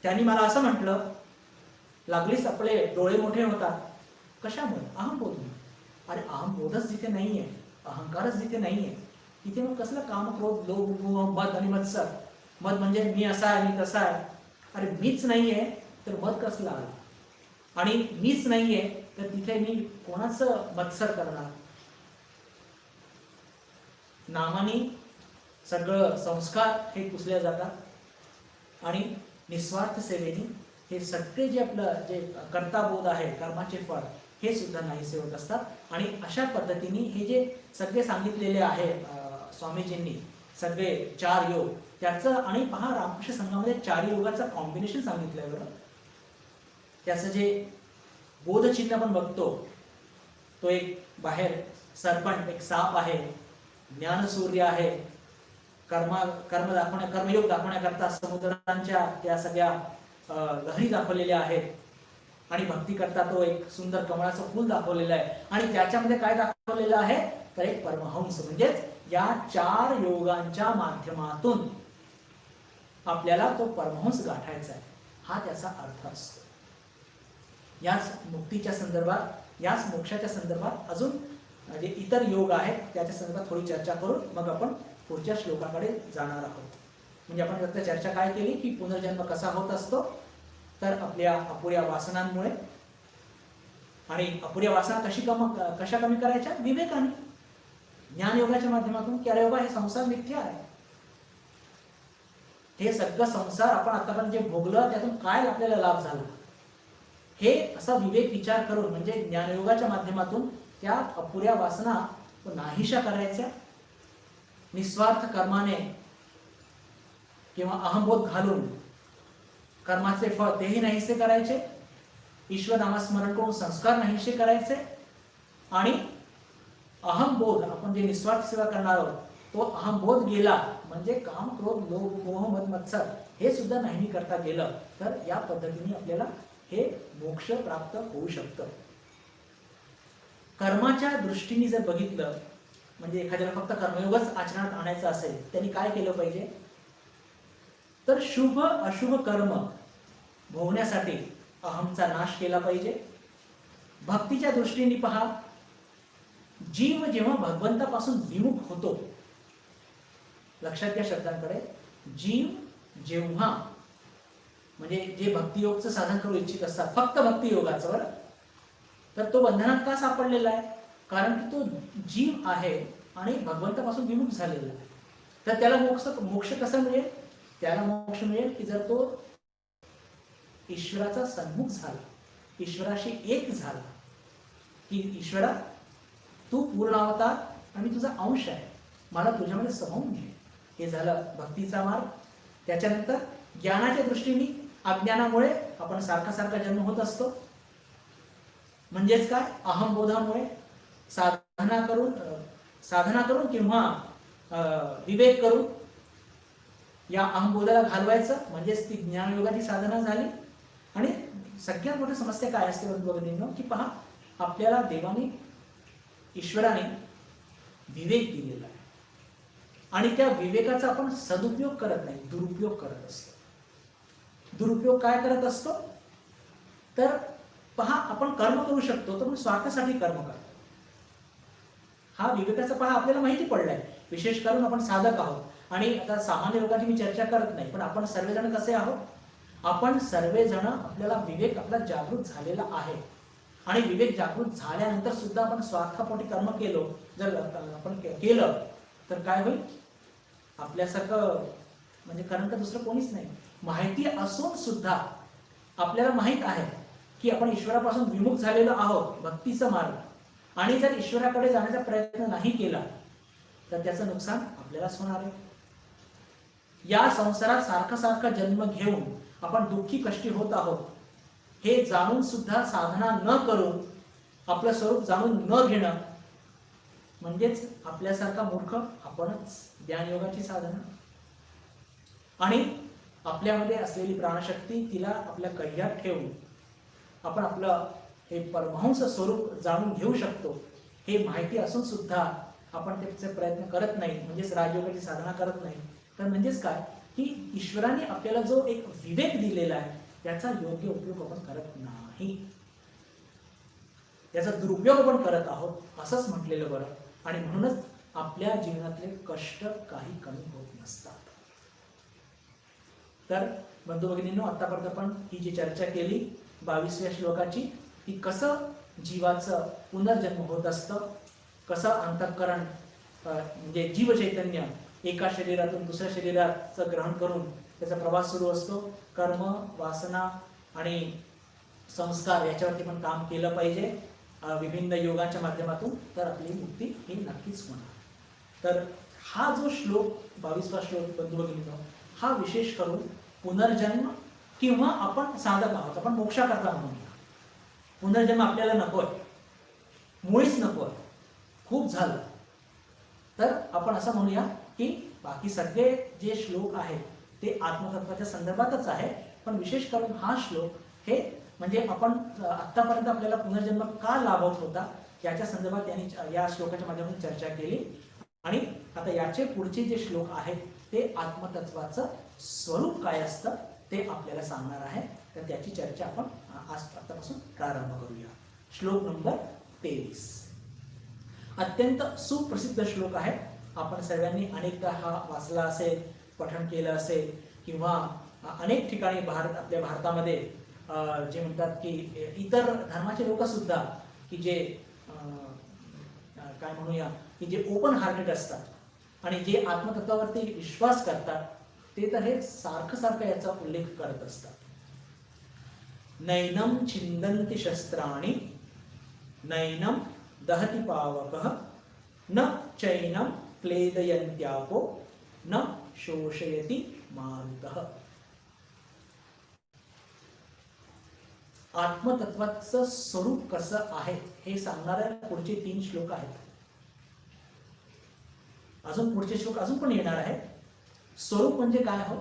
S1: त्यांनी मला असं म्हटलं, लागलीच आपले डोळे मोठे होतात, कशामुळे, अहंबोध. अरे अहंबोधच जिथे नाहीये, अहंकारच जिथे नाहीये, तिथे मग कसलं काम, क्रोध, लोभ, मोह, मद आणि मत्सर. मद म्हणजे मी असा आहे, मी तसा आहे. अरे मीच नाहीये तर मद कसलं आलं, आणि मीच नाहीये तर तिथे मी कोणाचं मत्सर करणार. नामाने सगळं संस्कार हे पुसले जातात, आणि निस्वार्थ सेवेने हे सगळे जे आपलं जे कर्ताबोध आहे, कर्माचे फळ, हे सुद्धा नाहीसे होत असतात. आणि अशा पद्धतीने हे जे सगळे सांगितलेले आहे स्वामीजींनी, सगळे 4 योग त्याचं, आणि पहा रामकृष्ण संघामध्ये 4 योगाचं कॉम्बिनेशन सांगितलंय बरं. त्याचं जे बोधचिन्ह आपण बघतो, तो एक बाहेर सर्पंट, एक साप आहे, ज्ञानसूर्य आहे, कर्मयोग दाखवण्याकरता समुद्रांच्या त्या सगळ्या लहरी दाखवलेल्या आहेत, आणि भक्ती करता तो एक सुंदर कमळाचं फूल दाखवलेलं आहे. आणि त्याच्यामध्ये काय दाखवलेलं आहे तर एक परमहंस. म्हणजेच या 4 योगांच्या माध्यमातून आपल्याला तो परमहंस गाठायचा आहे, हा त्याचा अर्थ असतो. याच मुक्तीच्या संदर्भात, याच मोक्षाच्या संदर्भात अजून जे इतर योग आहेत त्याच्या संदर्भात थोडी चर्चा करून मग आपण पुढच्या श्लोकाकडे जाणार आहोत. म्हणजे आपण फक्त चर्चा काय केली की पुनर्जन्म कसा होत असतो, तर आपल्या अपुऱ्या वासनांमुळे. आणि अपुऱ्या वासना कशा कमी करायच्या, विवेकाने, ज्ञानयोगाच्या माध्यमातून. की अरे बाबा हे संसार मिथ्या आहे, हे सगळं संसार आपण आतापर्यंत जे भोगलं त्यातून काय आपल्याला लाभ झाला, हे असा विवेक विचार करून, म्हणजे ज्ञानयोगाच्या माध्यमातून त्या अपुऱ्या वासना नाहीशा करायच्या, निस्वार्थ कर्माने किंवा अहंबोध घालून कर्माचे फळ तेही नाहीसे करायचे, ईश्वर नामस्मरण करून संस्कार नाहीसे करायचे, आणि अहंबोध, आपण जे निस्वार्थ सेवा करणार आहोत तो अहंबोध गेला म्हणजे काम, क्रोध, लोभ, मोह, मद, मत्सर हे सुद्धा नाही करता गेलं, तर या पद्धतीने आपल्याला हे मोक्ष प्राप्त होऊ शकतं. कर्माच्या दृष्टीने जर बघितलं, म्हणजे एखाद्याला फक्त कर्मयोगच आचरणात आणायचं असेल, त्यांनी काय केलं पाहिजे, तर शुभ अशुभ कर्म भोगण्यासाठी अहमचा नाश केला पाहिजे. भक्तीच्या दृष्टीने पहा, जीव जेव्हा भगवंतापासून विमुख होतो, लक्षात घ्या शब्दांकडे, जीव जेव्हा म्हणजे जे भक्तियोगचं साधन करू इच्छित असतात, फक्त भक्तियोगाचं बरं, तर तो बंधनात का सापडलेला आहे? कारण की तो जीव आहे आणि भगवंतापासून विमुख झालेला आहे. तर त्याला मोक्ष कसा मिळेल? त्याला मोक्ष मिळेल की जर तो ईश्वराचा सन्मुख झाला, ईश्वराशी एक झाला, की ईश्वरा तू पूर्ण अवतार आणि तुझा अंश आहे, मला तुझ्यामध्ये समावून घे. हे झालं भक्तीचा मार्ग. त्याच्यानंतर ज्ञानाच्या दृष्टीने अज्ञानामुळे आपण सारखा सारखा जन्म होत असतो. म्हणजेच काय? अहमबोधामुळे साधना करून किंवा विवेक करून या अहमबोधाला घालवायचं, म्हणजेच ती ज्ञानयोगाची साधना झाली. आणि सगळ्यात मोठी समस्या काय असते बंधू, की पहा, आपल्याला देवाने, ईश्वराने विवेक दिलेला आहे आणि त्या विवेकाचा आपण सदुपयोग करत नाही, दुरुपयोग करत असतो. दुरुपयोग काय करत असतो? तर पहा, आपण कर्म करू शकतो, तर स्वार्थासाठी कर्म करतो. हा विवेकाचा पहा आपल्याला माहिती पडलाय. विशेष करून आपण साधक आहोत आणि आता सामान्य लोकांची मी चर्चा करत नाही, पण आपण सर्वजण कसे आहोत? आपण सर्वजण, आपल्याला विवेक आपला जागृत झालेला आहे आणि विवेक जागृत झाल्यानंतर सुद्धा आपण स्वार्थापोटी कर्म केलो, जर आपण केलं तर काय होईल? आपल्यासारखं म्हणजे कारण का दुसरं कोणीच नाही. माहिती असून सुद्धा आपल्याला माहित आहे की आपण ईश्वरापासून विमुख झालेलो आहोत, भक्तीचा मार्ग, आणि जर ईश्वराकडे जाण्याचा प्रयत्न नाही केला तर त्याचं नुकसान आपल्यालाच होणार आहे. या संसारात सारखा सारखा जन्म घेऊन आपण दुःखी कष्टी होत आहोत, हे जाणून सुद्धा साधना न करून, आपलं स्वरूप जाणून न घेणं, म्हणजेच आपल्यासारखा मूर्ख आपणच. ज्ञानयोगाची साधना आणि आपल्यामध्ये असलेली प्राणशक्ती, तिला आपल्या कह्यात ठेवून आपण आपलं हे परमहंस स्वरूप जाणून घेऊ शकतो, हे माहिती असून सुद्धा आपण त्याचे प्रयत्न करत नाही, म्हणजेच राजयोगाची साधना करत नाही. तर म्हणजेच काय, की ईश्वराने आपल्याला जो एक विवेक दिलेला आहे त्याचा योग्य उपयोग आपण करत नाही, त्याचा दुरुपयोग आपण करत आहोत, असंच म्हटलेलं बरं. आणि म्हणूनच आपल्या जीवनातले कष्ट काही कमी होत नसतात. तर बंधू भगिनींनो, आतापर्यंत आपण ही जी चर्चा केली 22व्या श्लोकाची, की कसं जीवाचं पुनर्जन्म होत असतं, कसं अंतःकरण म्हणजे जीव चैतन्य एका शरीरातून दुसऱ्या शरीराचं ग्रहण करून त्याचा प्रवास सुरू असतो. कर्म, वासना आणि संस्कार याच्यावरती पण काम केलं पाहिजे विभिन्न योगाच्या माध्यमातून, तर आपली मुक्ती ही नक्कीच होणार. तर हा जो श्लोक 22वा श्लोक बंधू भगिनींनो, हा विशेष करून पुनर्जन्म किंवा आपण साधक आहोत, आपण मोक्षाकरता म्हणूया. पुनर्जन्म आपल्याला नकोय, मुळीच नकोय, खूप झालं, तर आपण असं म्हणूया की बाकी सगळे जे श्लोक आहेत ते आत्मतत्वाच्या संदर्भातच आहे, पण विशेष करून हा श्लोक हे म्हणजे आपण आतापर्यंत आपल्याला पुनर्जन्म का लाभत होता याच्या संदर्भात यांनी या श्लोकाच्या माध्यमातून चर्चा केली. आणि आता याचे पुढचे जे श्लोक आहेत ते आत्मतत्वाचं स्वरूप काय असतं ते आपल्याला सांगणार आहे. तर त्याची चर्चा आपण आतापासून प्रारंभ करूया. श्लोक नंबर 23 अत्यंत सुप्रसिद्ध श्लोक आहे. आपण सर्वांनी अनेकदा हा वाचला असेल, पठण केलं असेल, किंवा अनेक ठिकाणी आपल्या भारतामध्ये जे म्हणतात की इतर धर्माचे लोक सुद्धा की जे काय म्हणूया की जे ओपन हार्टेड असतात आणि जे आत्मतत्वावरती विश्वास करतात, ते तर हे सारखं सारखं याचा उल्लेख करत असतात. नैनम छिंदन्ति शस्त्राणि नैनम दहति पावकः न चैनम क्लेदयन्त्यापो न शोषयति मारुतः. आत्मतत्वाचं स्वरूप कसं आहे हे सांगणारे पुढचे 3 श्लोक आहेत. अजून पुढचे श्लोक अजून पण येणार आहे. स्वरूप म्हणजे काय हो,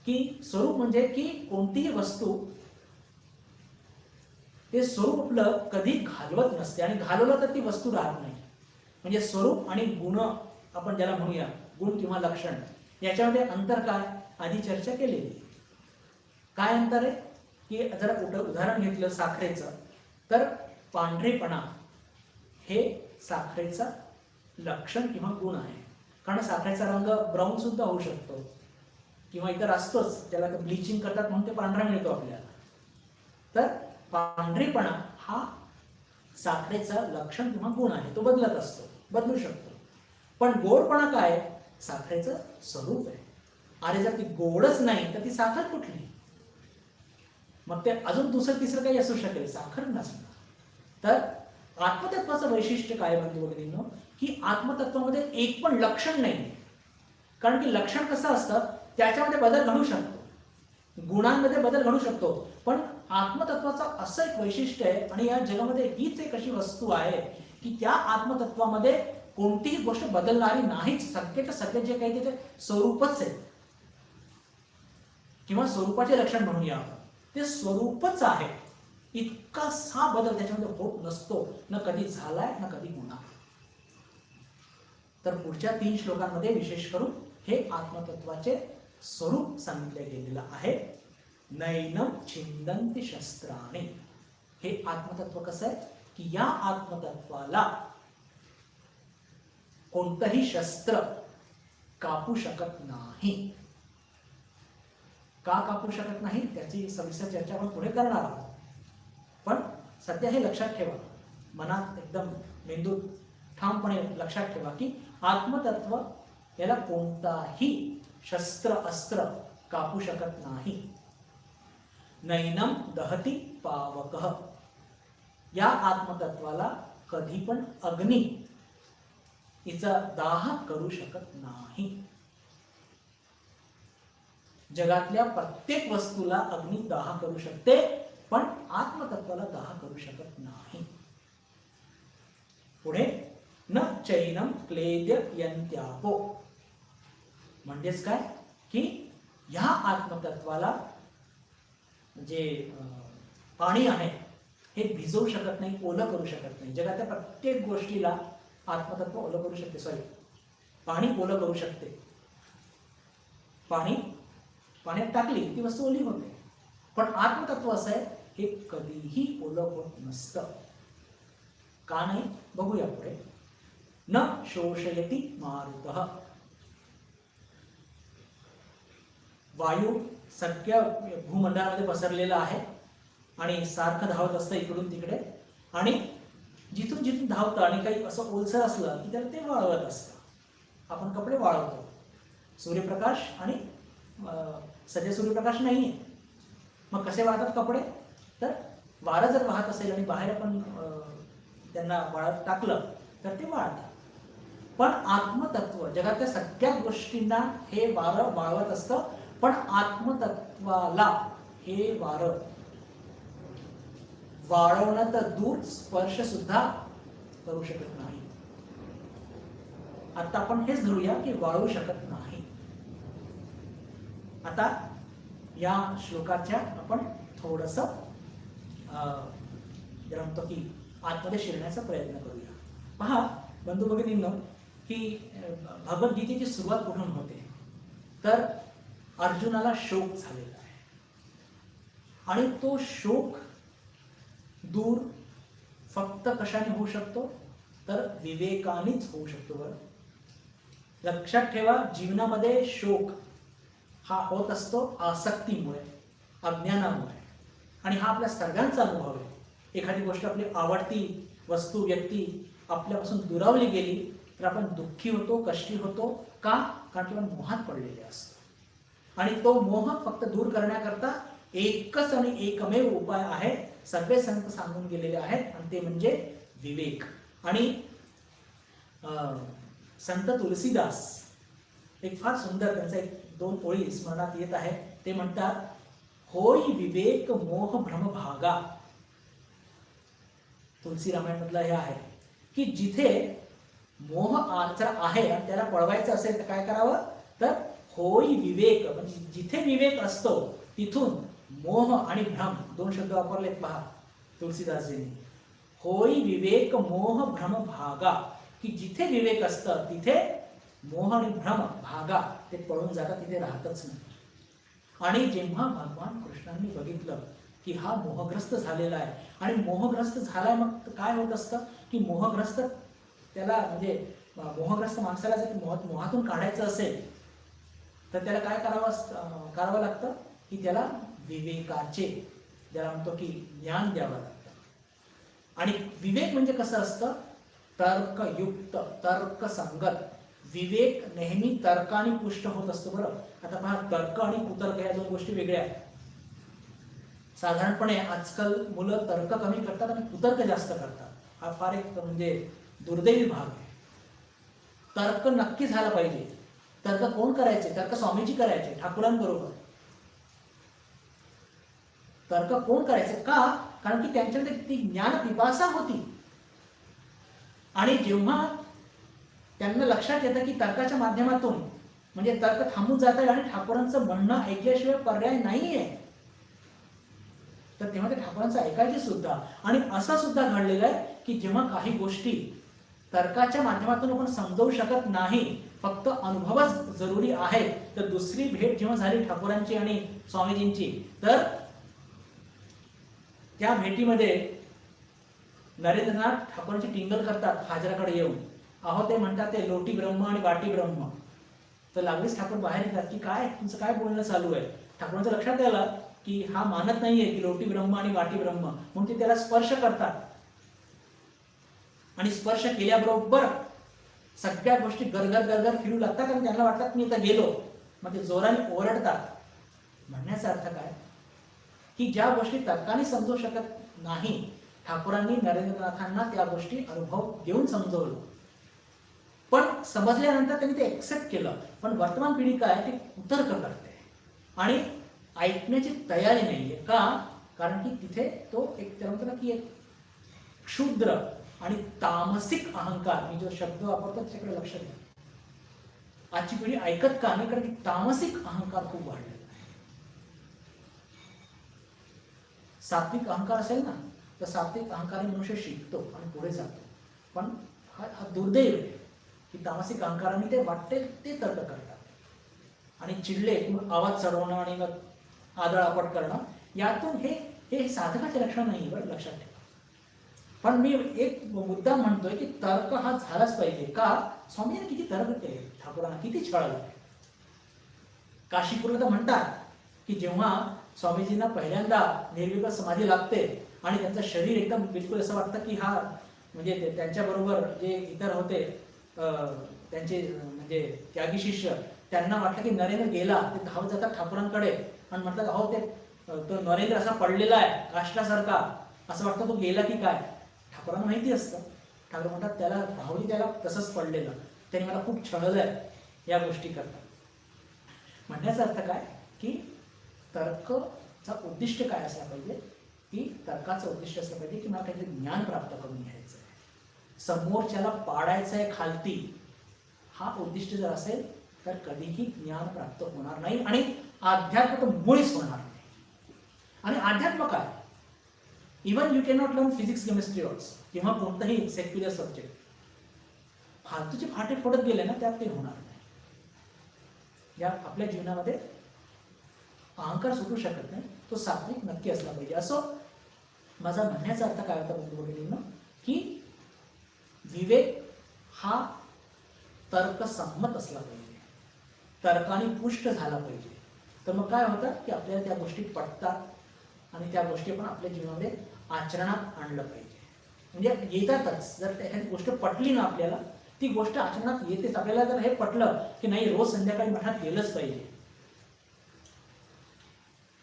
S1: की स्वरूप म्हणजे की कोणतीही वस्तू ते स्वरूप आपलं कधी घालवत नसते आणि घालवलं तर ती वस्तू राहत नाही. म्हणजे स्वरूप आणि गुण आपण ज्याला म्हणूया, गुण किंवा लक्षण, याच्यामध्ये अंतर काय, आधी चर्चा केलेली. काय अंतर आहे की जर उदाहरण घेतलं साखरेचं, तर पांढरेपणा हे साखरेचं लक्षण किंवा गुण आहे. कारण साखरेचा रंग ब्राऊन सुद्धा होऊ शकतो किंवा इतर असतोच, त्याला ब्लिचिंग करतात म्हणून ते पांढरा मिळतो आपल्याला. तर पांढरेपणा हा साखरेचा लक्षण किंवा गुण आहे, तो बदलत असतो, बदलू शकतो. पण गोडपणा काय, साखरेचं स्वरूप आहे. अरे जर ती गोडच नाही तर ती साखर कुठली? मग ते अजून दुसरं तिसरं काही असू शकेल, साखर नसणार. तर आत्मतत्वाचं वैशिष्ट्य काय बंधू भगिनींनो, की आत्मतत्वामध्ये एक पण लक्षण नाही. कारण की लक्षण कसं असतं, त्याच्यामध्ये बदल घडू शकतो, गुणांमध्ये बदल घडू शकतो. पण आत्मतत्वाचं असं एक वैशिष्ट्य आहे, आणि या जगामध्ये हीच एक अशी वस्तू आहे की त्या आत्मतत्वामध्ये कोणतीही गोष्ट बदलणारी नाहीच. सगळ्याच्या सगळे जे काही ते स्वरूपच आहे, किंवा स्वरूपाचे लक्षण म्हणूया, ते स्वरूपच आहे. इतकासा बदल त्याच्यामध्ये होत नसतो, न कधी झालाय ना कधी होणार. तर पुढच्या 3 श्लोकांमध्ये विशेष करून हे आत्मतत्वाचे स्वरूप सांगितले गेलेलं आहे. नैनम छिंदन्ति शस्त्राणि. हे आत्मतत्व कसं आहे की या आत्मतत्वाला कोणतंही शस्त्र कापू शकत नाही. का कापू शकत नाही त्याची सविस्तर चर्चा आपण पुढे करणार आहोत. पण सध्या हे लक्षात ठेवा, मनात एकदम मेंदूत ठामपणे लक्षात ठेवा की आत्मतत्व याला कोणताही शस्त्र अस्त्र कापू शकत नाही. नैनम दहती पावकः. या आत्मतत्वाला कधी पण अग्नी हिचा दाह करू शकत नाही. जगातल्या प्रत्येक वस्तूला अग्नी दाह करू शकते, पण आत्मतत्वाला दाह करू शकत नाही. पुढे न चैनम क्लेद्ययन्त्यापो. म्हणजेच काय की ह्या आत्मतत्वाला जे पाणी आहे हे भिजवू शकत नाही, ओलं करू शकत नाही. जगातल्या प्रत्येक गोष्टीला आत्मतत्व ओलं करू शकते, पाणी ओलं करू शकते. पाण्यात टाकली ती वस्तू ओली होते, पण आत्मतत्व असं आहे हे कधीही ओलं होत नसतं. का नाही बघूया पुढे. न शोषयति मारुतः. वायू सगळ्या भूमंडळामध्ये पसरलेला आहे आणि सारखं धावत असतं इकडून तिकडे, आणि जिथून जिथून धावतं आणि काही असं ओलसर असलं की त्याला ते वाळवत असतं. आपण कपडे वाळवतो, सूर्यप्रकाश आणि सध्या सूर्यप्रकाश नाहीये, मग कसे वाळतात कपडे? तर वारं जर वाहत असेल आणि बाहेर आपण त्यांना वाळत टाकलं तर ते वाळतात. पण आत्मतत्व जगातल्या सगळ्या गोष्टींना हे वारं वाळवत असतं, पण आत्मतत्वाला हे वारं वाळवणं तर दूर, स्पर्श सुद्धा करू शकत नाही. आता आपण हेच धरूया की वाळू शकत नाही. आता या श्लोकाच्या आपण थोडस म्हणतो की आतमध्ये शिरण्याचा प्रयत्न करूया. पहा बंधू भगिनींनो, की भगवद्गीतेची सुरुवात कुठून होते, तर अर्जुनाला शोक झालेला आहे, आणि तो शोक दूर फक्त कशाने होऊ शकतो, तर विवेकानेच होऊ शकतो. बरं लक्षात ठेवा, जीवनामध्ये शोक हा होत असतो आसक्तीमुळे, अज्ञानामुळे, आणि हा आपल्या सर्वांचा अनुभव आहे. एखादी गोष्ट आपली आवडती वस्तू व्यक्ती आपल्यापासून दुरावली गेली तर आपण दुःखी होतो, कष्टी होतो. का? कारण की आपण मोहात पडलेले असतो, आणि तो मोह फक्त दूर करण्याकरता एकच आणि एकमेव उपाय आहे, सगळे संत सांगून गेलेले आहेत, आणि ते म्हणजे विवेक. आणि संत तुलसीदास एक फार सुंदर त्यांचा एक 2 ओळी स्मरणात येत आहे. ते म्हणतात, होय विवेक मोह भ्रम भागा. तुलसी रामायणामधला हे आहे की जिथे मोह जर आहे आणि त्याला पळवायचं असेल तर काय करावं, तर होय विवेक, म्हणजे जिथे विवेक असतो तिथून मोह आणि भ्रम 2 शब्द वापरलेत पहा तुलसीदासजींनी. होय विवेक मोह भ्रम भागा, की जिथे विवेक असतं तिथे मोह आणि भ्रम भागा ते पळून जातात, तिथे राहतच नाही. आणि जेव्हा भगवान कृष्णांनी बघितलं की हा मोहग्रस्त झालेला आहे आणि मोहग्रस्त झालाय, मग काय होत असतं की मोहग्रस्त त्याला म्हणजे मोहग्रस्त माणसाला जर मोहातून काढायचं असेल तर त्याला काय करावं लागतं की त्याला विवेकाचे, ज्याला म्हणतो की ज्ञान द्यावं लागतं. आणि विवेक म्हणजे कसं असतं, तर्कयुक्त, तर्कसंगत. विवेक नेहमी तर्काने पुष्ट होत असतो. बरं, आता पहा, तर्क आणि कुतर्क या दोन गोष्टी वेगळ्या आहेत. साधारणपणे आजकाल मुलं तर्क कमी करतात आणि कुतर्क जास्त करतात. हा फार एक म्हणजे दुर्दैवी भाग आहे. तर्क नक्की झाला पाहिजे. तर्क कोण करायचे? तर्क स्वामीजी करायचे ठाकूरांबरोबर. तर्क कोण करायचे? का? कारण की त्यांच्यामध्ये ती ज्ञान पिपासा होती. आणि जेव्हा त्यांना लक्षात येतं की तर्काच्या माध्यमातून म्हणजे तर्क थांबून जात आहे आणि ठाकूरांचं म्हणणं ऐकल्याशिवाय पर्याय नाहीये, तर तेव्हा ते ठाकूरांचं ऐकायचे सुद्धा. आणि असं सुद्धा घडलेलं आहे की जेव्हा काही गोष्टी तर्काच्या माध्यमातून आपण समजवू शकत नाही, फक्त अनुभवच जरुरी आहे, तर दुसरी भेट जेव्हा झाली ठाकूरांची आणि स्वामीजींची, तर त्या भेटीमध्ये नरेंद्रनाथ ठाकूरांची टिंगल करतात हाजराकडे येऊन. अहो, ते म्हणतात ते लोटी ब्रह्म आणि वाटी ब्रह्म. तर लागलीच ठाकूर बाहेर येतात की काय तुमचं काय बोलणं चालू आहे. ठाकूरांच्या लक्षात आलं की हा मानत नाहीये की लोटी ब्रह्म आणि वाटी ब्रह्म, म्हणून ते त्याला स्पर्श करतात. आणि स्पर्श केल्याबरोबर सगळ्या गोष्टी गरगर गरगर फिरू लागतात आणि त्यांना वाटतात मी आता गेलो. मग ते जोराने ओरडतात. म्हणण्याचा अर्थ काय की ज्या गोष्टी तर्काने समजू शकत नाही, ठाकूरांनी नरेंद्रनाथांना त्या गोष्टी अनुभव देऊन समजवलं. पण समजल्यानंतर त्यांनी ते एक्सेप्ट केलं. पण वर्तमान पिढी काय, ते कुतर्क करते आणि ऐकण्याची तयारी नाहीये. का? कारण की तिथे तो एक त्याला म्हणतो ना की एक क्षुद्र आणि तामसिक अहंकार, मी जो शब्द वापरतो त्याच्याकडे लक्ष द्या. आजची पिढी ऐकत का नाही? कारण की तामसिक अहंकार खूप वाढलेला आहे. सात्विक अहंकार असेल ना, तर सात्विक अहंकाराने मनुष्य शिकतो आणि पुढे जातो. पण हा दुर्दैव आहे की तामसिक अहंकाराने ते वाटते ते तर्क करतात आणि चिडले किंवा आवाज चढवणं आणि मग आदळआपट करणं, यातून हे साधकाचे लक्षण नाही. बरं, लक्षात ठेवा. पण मी एक मुद्दा म्हणतोय की तर्क हा झालाच पाहिजे. का? स्वामींनी किती तर्क केले, ठाकूरांना किती छळलं. काशीपूरला तर म्हणतात की जेव्हा स्वामीजींना पहिल्यांदा निर्विकल्प समाधी लागते आणि त्यांचं शरीर एकदम बिलकुल असं वाटतं की हा म्हणजे त्यांच्याबरोबर जे इतर होते त्यांचे म्हणजे त्यागी शिष्य, त्यांना वाटलं की नरेंद्र गेला. ते धावत जातात ठाकूरांकडे आणि म्हणतात अहो ते तो नरेंद्र असा पडलेला आहे काष्टासारखा, असं वाटतं तो गेला की काय. ठाकूरांना माहिती असतं. ठाकूर म्हणतात त्याला धावली, त्याला तसंच पडलेलं, त्यांनी मला खूप छळलंय या गोष्टी करतात. म्हणण्याचा अर्थ काय की तर्कचा उद्दिष्ट काय असला पाहिजे की तर्काचं उद्दिष्ट असलं पाहिजे की मला काहीतरी ज्ञान प्राप्त करून घ्यायचं आहे, समोरच्याला पाडायचं आहे खालती. हा उद्दिष्ट जर असेल तर कधीही ज्ञान प्राप्त होणार नाही आणि अध्यात्म तर मुळीच होणार नाही. आणि अध्यात्म काय, even you can not learn physics chemistry also किंवा कोणताही सेक्युलर सब्जेक्ट. फालतूचे फाटे फोडत गेले ना, त्यात ते होणार नाही. या आपल्या जीवनामध्ये अहंकार सुटू शकत नाही, तो सात्विक नक्की असला पाहिजे. असं माझा म्हणण्याचा अर्थ काय होता बंधू भगिनींनो, की विवेक हा तर्कसंमत असला पाहिजे, तर्काने पुष्ट झाला पाहिजे. तर मग काय होतं की आपल्याला त्या गोष्टी पटतात आणि त्या गोष्टी आपण आपल्या जीवनामध्ये आचरणात आणलं पाहिजे. म्हणजे येतातच. जर एखादी गोष्ट पटली ना आपल्याला, ती गोष्ट आचरणात येतेच. आपल्याला जर हे पटलं की नाही रोज संध्याकाळी मठात गेलंच पाहिजे,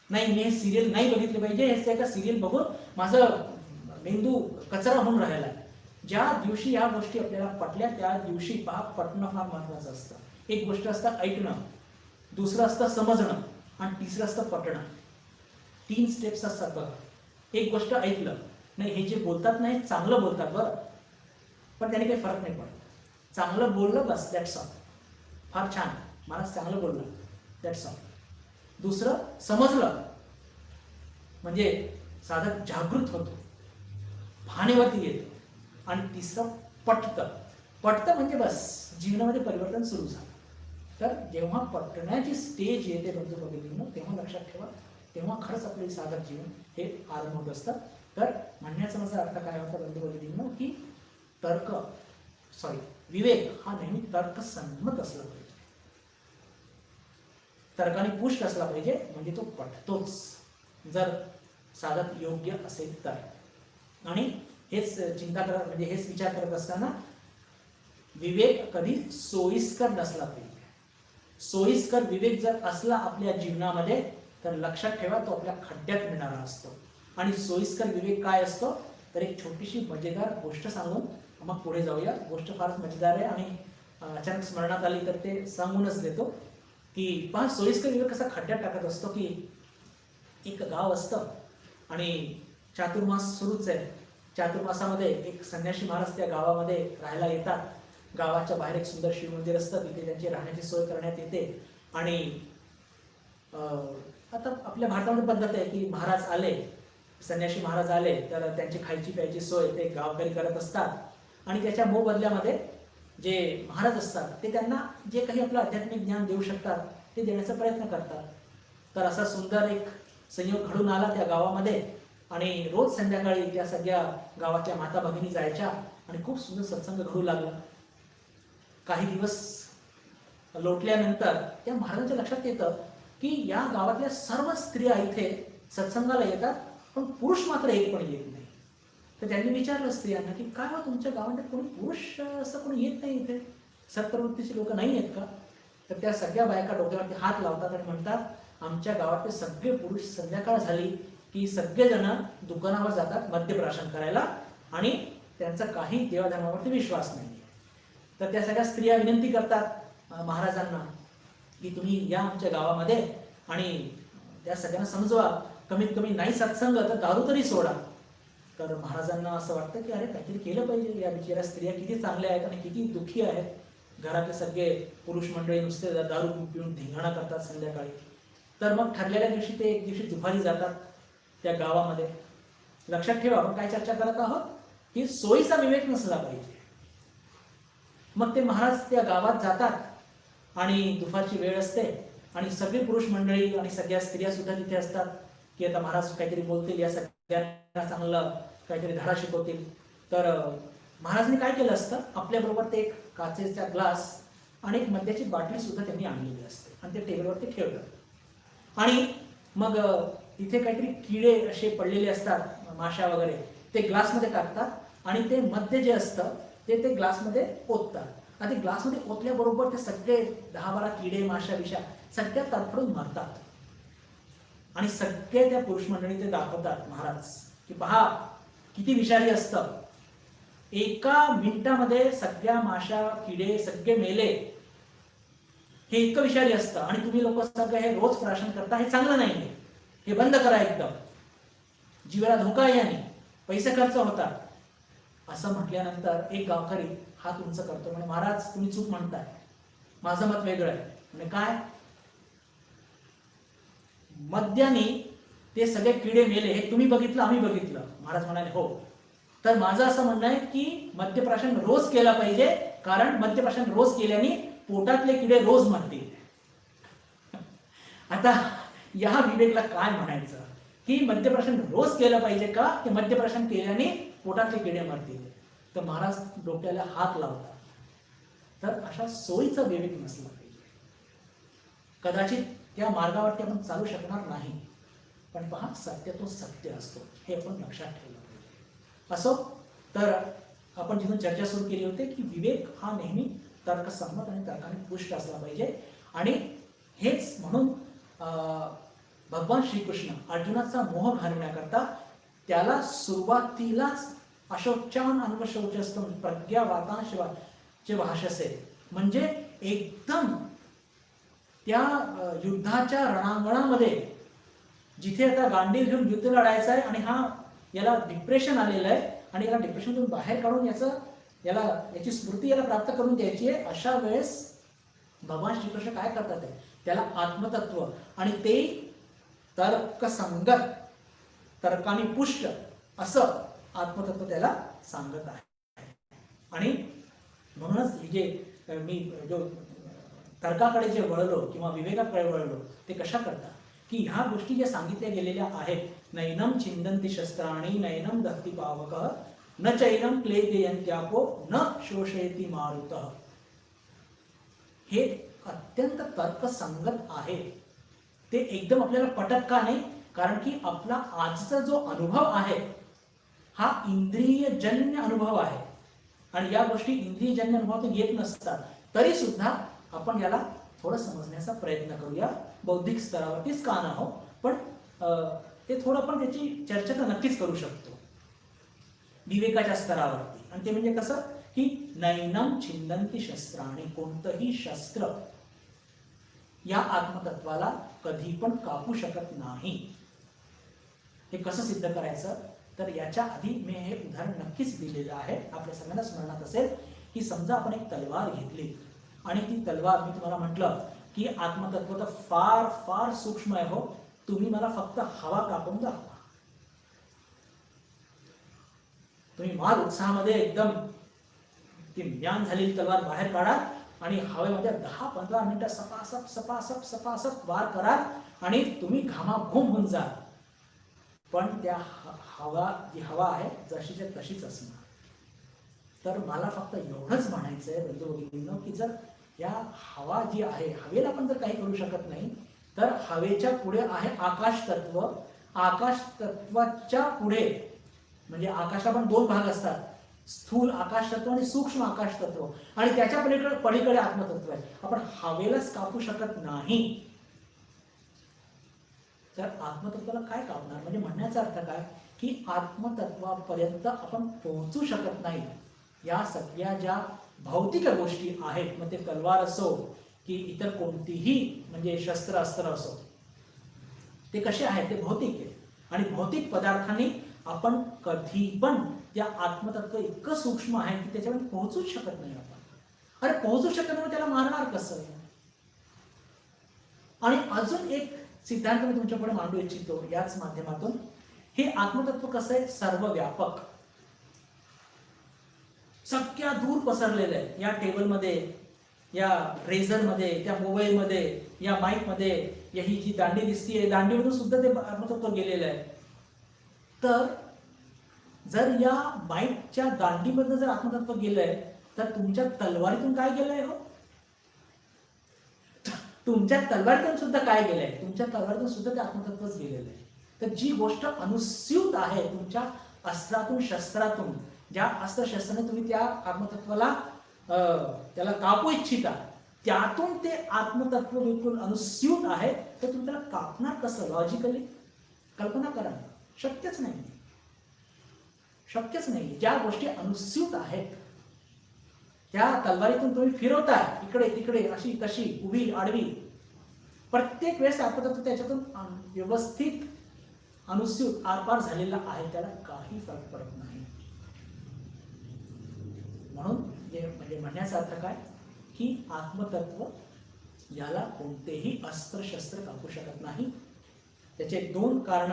S1: नाही मी हे सिरियल नाही बघितले पाहिजे, हे एका सिरियल बघून माझं मेंदू कचरा होऊन राहिला आहे. ज्या दिवशी या गोष्टी आपल्याला पटल्या त्या दिवशी पहा पटणं फार महत्वाचं असतं. एक गोष्ट असतं ऐकणं, दुसरं असतं समजणं आणि तिसरं असतं पटणं. 3 स्टेप्स असतात बघा. एक गोष्ट ऐकलं, नाही हे जे बोलतात नाही चांगलं बोलतात बरं, पण त्याने काही फरक नाही पडत. चांगलं बोललं बस, दॅट्स ऑल. फार छान, मला चांगलं बोललं, दॅट्स ऑल. दुसरं समजलं म्हणजे साधक जागृत होतो, भानेवरती येतो. आणि तिसरं पटतं. पटतं म्हणजे बस जीवनामध्ये परिवर्तन सुरू झालं. तर जेव्हा पटण्याची स्टेज येते बंधू भगिनींनो, तेव्हा लक्षात ठेवा, तेव्हा खरंच आपले साधक जीवन हे आरंभ होत असतं. तर म्हणण्याचा माझा अर्थ काय होता बंधू भगिनींनो, की विवेक हा नेहमी तर्कसंमत असला पाहिजे, तर्काने पुष्ट असला पाहिजे, म्हणजे तो पटतोच जर साधक योग्य असेल तर. आणि हेच चिंता करत म्हणजे हेच विचार करत असताना विवेक कधी सोयीस्कर नसला पाहिजे. सोयीस्कर विवेक जर असला आपल्या जीवनामध्ये तर लक्षात ठेवा तो आपल्या खड्ड्यात मिळणारा असतो. आणि सोयीस्कर विवेक काय असतो, तर एक छोटीशी मजेदार गोष्ट सांगून मग पुढे जाऊया. गोष्ट फारच मजेदार आहे आणि अचानक स्मरणात आली तर ते सांगूनच देतो की पहा सोयीस्कर विवेक कसा खड्ड्यात टाकत असतो. की एक गाव असतं आणि चातुर्मास सुरूच आहे. चातुर्मासामध्ये एक संन्यासी महाराज त्या गावामध्ये राहायला येतात. गावाच्या बाहेर एक सुंदर शिव मंदिर असतं, तिथे त्यांची राहण्याची सोय करण्यात येते. आणि आता आपल्या भारतामध्ये पद्धत आहे की महाराज आले, संन्यासी महाराज आले तर त्यांची खायची प्यायची सोय ते गावकरी करत असतात. आणि त्याच्या मोबदल्यामध्ये जे महाराज असतात ते त्यांना जे काही आपलं आध्यात्मिक ज्ञान देऊ शकतात ते देण्याचा प्रयत्न करतात. तर असा सुंदर एक संयोग घडून आला त्या गावामध्ये. आणि रोज संध्याकाळी त्या सगळ्या गावाच्या माता भगिनी जायच्या आणि खूप सुंदर सत्संग घडू लागला. काही दिवस लोटल्यानंतर त्या महाराजांच्या लक्षात येतं की या गावातल्या सर्व स्त्रिया इथे सत्संगाला येतात पण पुरुष मात्र एक पण येत नाही. तर त्यांनी विचारलं स्त्रियांना की काय हो तुमच्या गावामध्ये कोणी पुरुष असं कोणी येत नाही इथे, सत्प्रवृत्तीचे लोक नाही आहेत का? तर त्या सगळ्या बायका डोक्यावरती हात लावतात आणि म्हणतात आमच्या गावातले सगळे पुरुष संध्याकाळ झाली की सगळेजण दुकानावर जातात मद्यप्राशन करायला आणि त्यांचा काही देवाधर्मावरती विश्वास नाही. तर त्या सगळ्या स्त्रिया विनंती करतात महाराजांना की तुम्ही या आमच्या गावामध्ये आणि त्या सगळ्यांना समजवा, कमीत कमी नाही सत्संग तर दारू तरी सोडा. तर महाराजांना असं वाटतं की अरे काहीतरी केलं पाहिजे, या बिचाऱ्या स्त्रिया किती चांगल्या आहेत आणि किती दुःखी आहेत. घरातले सगळे पुरुष मंडळी नुसते दारू पिऊन धिंगाणा करतात संध्याकाळी. तर मग ठरलेल्या दिवशी ते एक दिवशी दुपारी जातात त्या गावामध्ये. लक्षात ठेवा आपण काय चर्चा करत आहोत की सोयीचा विवेक नसला पाहिजे. मग ते महाराज त्या गावात जातात आणि दुपारची वेळ असते आणि सगळी पुरुष मंडळी आणि सगळ्या स्त्रिया सुद्धा तिथे असतात की आता महाराज काहीतरी बोलतील, या सगळ्यांना चांगलं काहीतरी धडा शिकवतील. तर महाराजांनी काय केलं असतं, आपल्याबरोबर ते एक काचेचा ग्लास आणि एक मद्याची बाटली सुद्धा त्यांनी आणलेली असते आणि ते टेबलवरती ठेवतात. आणि मग तिथे काहीतरी किडे असे पडलेले असतात माशा वगैरे, ते ग्लासमध्ये टाकतात आणि ते मद्य जे असतं ते ग्लासमध्ये ओततात. आणि ते ग्लासमध्ये ओतल्याबरोबर ते सगळे 10-12 किडे माशा विषा सगळ्या तडफडून मरतात. आणि सगळे त्या पुरुष मंडळी ते दाखवतात महाराज की पहा किती विषारी असतं. एका मिनिटामध्ये सगळ्या माशा किडे सगळे मेले. हे इतकं विषारी असतं आणि तुम्ही लोक सगळं हे रोज प्राशन करता, हे चांगलं नाहीये, हे बंद करा, एकदम जीवाला धोका आहे याने, पैसे खर्च होतात. असं म्हटल्यानंतर एक गावकरी हात उंच करतो म्हणजे महाराज तुम्ही चूक म्हणताय, माझं मत वेगळं आहे. म्हणजे काय, मद्याने ते सगळे किडे मेले हे तुम्ही बघितलं आम्ही बघितलं. महाराज म्हणाले हो. तर माझं असं म्हणणं आहे की मद्यप्राशन रोज केला पाहिजे, कारण मद्यप्राशन रोज केल्याने पोटातले किडे रोज मरतील. आता या विवेकला काय म्हणायचं की मद्यप्राशन रोज केलं पाहिजे का, की मद्यप्राशन केल्याने पोटातले किडे मरतील? तर महाराज डोक्याला हात लावतात. तर अशा सोयीचा विवेक नसला पाहिजे. कदाचित त्या मार्गावरती आपण चालू शकणार नाही, पण पहा सत्य तो सत्य असतो हे आपण लक्षात ठेवलं पाहिजे. असो, तर आपण जिथून चर्चा सुरू केली होती की विवेक हा नेहमी तर्कसंमत आणि तर्काने पुष्ट असला पाहिजे. आणि हेच म्हणून भगवान श्रीकृष्ण अर्जुनाचा मोह घालवण्याकरता त्याला सुरुवातीलाच अशोचान अन्वशौचस्तम प्रज्ञावातांशचे भाषसे, म्हणजे एकदम त्या युद्धाच्या रणांगणामध्ये जिथे आता गांडीव घेऊन युद्ध लढायचं आहे आणि याला डिप्रेशन आलेलं आहे आणि याला डिप्रेशनतून बाहेर काढून याची स्मृती याला प्राप्त करून द्यायची आहे, अशा वेळेस भगवान श्रीकृष्ण काय करतात त्याला आत्मतत्व आणि ते तर्कसंगत तर्काने पुष्ट असं आत्मतत्व त्याला सांगत आहे. आणि म्हणूनच जे मी जो तर्काकडे जे वळलो किंवा विवेकाकडे वळलो ते कशा करता की ह्या गोष्टी ज्या सांगितल्या गेलेल्या आहेत, नैनम छिंदन्ति शस्त्राणि नैनम दहति पावकः न चैनम क्लेदयन्त्यापो न शोषयति मारुतः, हे अत्यंत तर्कसंगत आहे. ते एकदम आपल्याला पटत का नाही? कारण की आपला आजचा जो अनुभव आहे हा इंद्रियजन्य अनुभव आहे आणि या गोष्टी इंद्रियजन्य अनुभवातून येत नसतात. तरी सुद्धा आपण याला थोडं समजण्याचा प्रयत्न करूया. बौद्धिक स्तरावरतीच का न हो, पण ते थोडं आपण त्याची चर्चा तर नक्कीच करू शकतो विवेकाच्या स्तरावरती. आणि ते म्हणजे कसं की नैनम छिंदन्ति शस्त्राणि, कोणतंही शस्त्र या आत्मतत्वाला कधी पण कापू शकत नाही. हे कसं सिद्ध करायचं तर याच्या आधी मी हे उदाहरण नक्कीच दिलेलं आहे. आपल्या सगळ्यांना स्मरणात असेल की समजा आपण एक तलवार घेतली आणि ती तलवार, मी तुम्हाला म्हटलं की आत्मतत्व तर फार फार सूक्ष्म आहे हो, तुम्ही मला फक्त हवा कापून दाखवा. तुम्ही मार उत्साहामध्ये एकदम ती ज्ञान झालेली तलवार बाहेर काढा आणि हवेमध्ये 10-15 मिनिटं सपासप सपासप सपासप वार करा आणि तुम्ही घामाघूम होऊन जा. पण त्या जी हवा आहे जशीच्या तशीच असणार. तर मला फक्त एवढंच म्हणायचं आहे बंधू भगिनींनो की जर या हवा जी आहे, हवेला आपण जर काही करू शकत नाही तर हवेच्या पुढे आहे आकाश तत्व. आकाश तत्वाच्या पुढे म्हणजे आकाशाला पण 2 भाग असतात, स्थूल आकाश तत्व आणि सूक्ष्म आकाश तत्व, आणि त्याच्या पलीकडे आत्मतत्व आहे. आपण हवेलाच कापू शकत नाही तर आत्मतत्वाला काय कापणार? म्हणजे म्हणण्याचा अर्थ काय की आत्मतत्वापर्यंत आपण पोहोचू शकत नाही. या सगळ्या ज्या भौतिक गोष्टी आहेत, मग ते तलवार असो की इतर कोणतीही म्हणजे शस्त्र अस्त्र असो, ते कसे आहेत? ते भौतिक आहे. आणि भौतिक पदार्थांनी आपण कधी पण या आत्मतत्व इतकं सूक्ष्म आहे की त्याच्यामध्ये पोहोचूच शकत नाही आपण. अरे पोहोचू शकत नाही, त्याला मारणार कसं? आणि अजून एक सिद्धांत मी तुमच्या पुढे मांडू इच्छितो याच माध्यमातून. हे आत्मतत्व कसं आहे? सर्वव्यापक, सगळ्या दूर पसरलेलं आहे. या टेबलमध्ये, या रेझरमध्ये, त्या मोबाईलमध्ये, या माईकमध्ये, ही जी दांडी दिसतीये दांडीमधून सुद्धा ते आत्मतत्व गेलेलं आहे. तर जर या माईकच्या दांडीमधून जर आत्मतत्व गेलंय तर तुमच्या तलवारीतून काय गेलंय हो? तुमच्या तलवारीतून सुद्धा काय गेलंय? तुमच्या तलवारीतून सुद्धा ते आत्मतत्वच गेलेलं आहे. तर जी गोष्ट अनुस्यूत आहे तुमच्या अस्त्रातून शस्त्रातून, ज्या अस्त्रशस्त्राने तुम्ही त्या आत्मतत्वाला त्याला कापू इच्छिता, त्यातून ते आत्मतत्व बिलकुल अनुस्यूत आहे, तर तुम्ही त्याला कापणार कसं? लॉजिकली कल्पना करा. शक्यच नाही, शक्यच नाही. ज्या गोष्टी अनुस्यूत आहेत त्या तलवारीतून तुम्ही फिरवताय इकडे तिकडे, अशी तशी, उभी आडवी, प्रत्येक वेळेस आत्मतत्व त्याच्यातून व्यवस्थित अनुस्यूत आरपार झालेला आहे, त्याला काही फरक पडत नाही. म्हणून म्हणजे म्हणण्याचा अर्थ काय की आत्मतत्व याला कोणतेही अस्त्रशस्त्र कापू शकत नाही. त्याचे 2 कारण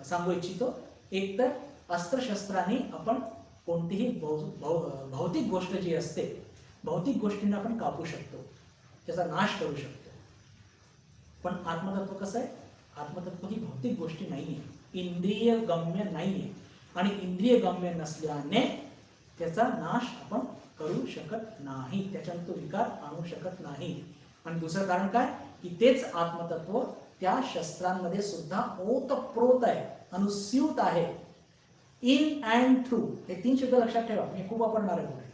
S1: सांगू इच्छितो. एक तर अस्त्रशस्त्राने आपण कोणतीही भौतिक गोष्ट जी असते, भौतिक गोष्टींना आपण कापू शकतो, त्याचा नाश करू शकतो. पण आत्मतत्व कसं आहे? आत्मतत्व ही भौतिक गोष्टी नाहीये, इंद्रिय गम्य नाहीये, आणि इंद्रिय गम्य नसल्याने त्याचा नाश आपण करू शकत नाही, त्याच्यात तो विकार आणू शकत नाही. आणि दुसरं कारण काय की तेच आत्मतत्व त्या शस्त्रांमध्ये सुद्धा ओतप्रोत आहे, अनुस्यूत आहे. इन अँड थ्रू, हे 3 शब्द लक्षात ठेवा, मी खूप वापरणार आहे पुढे.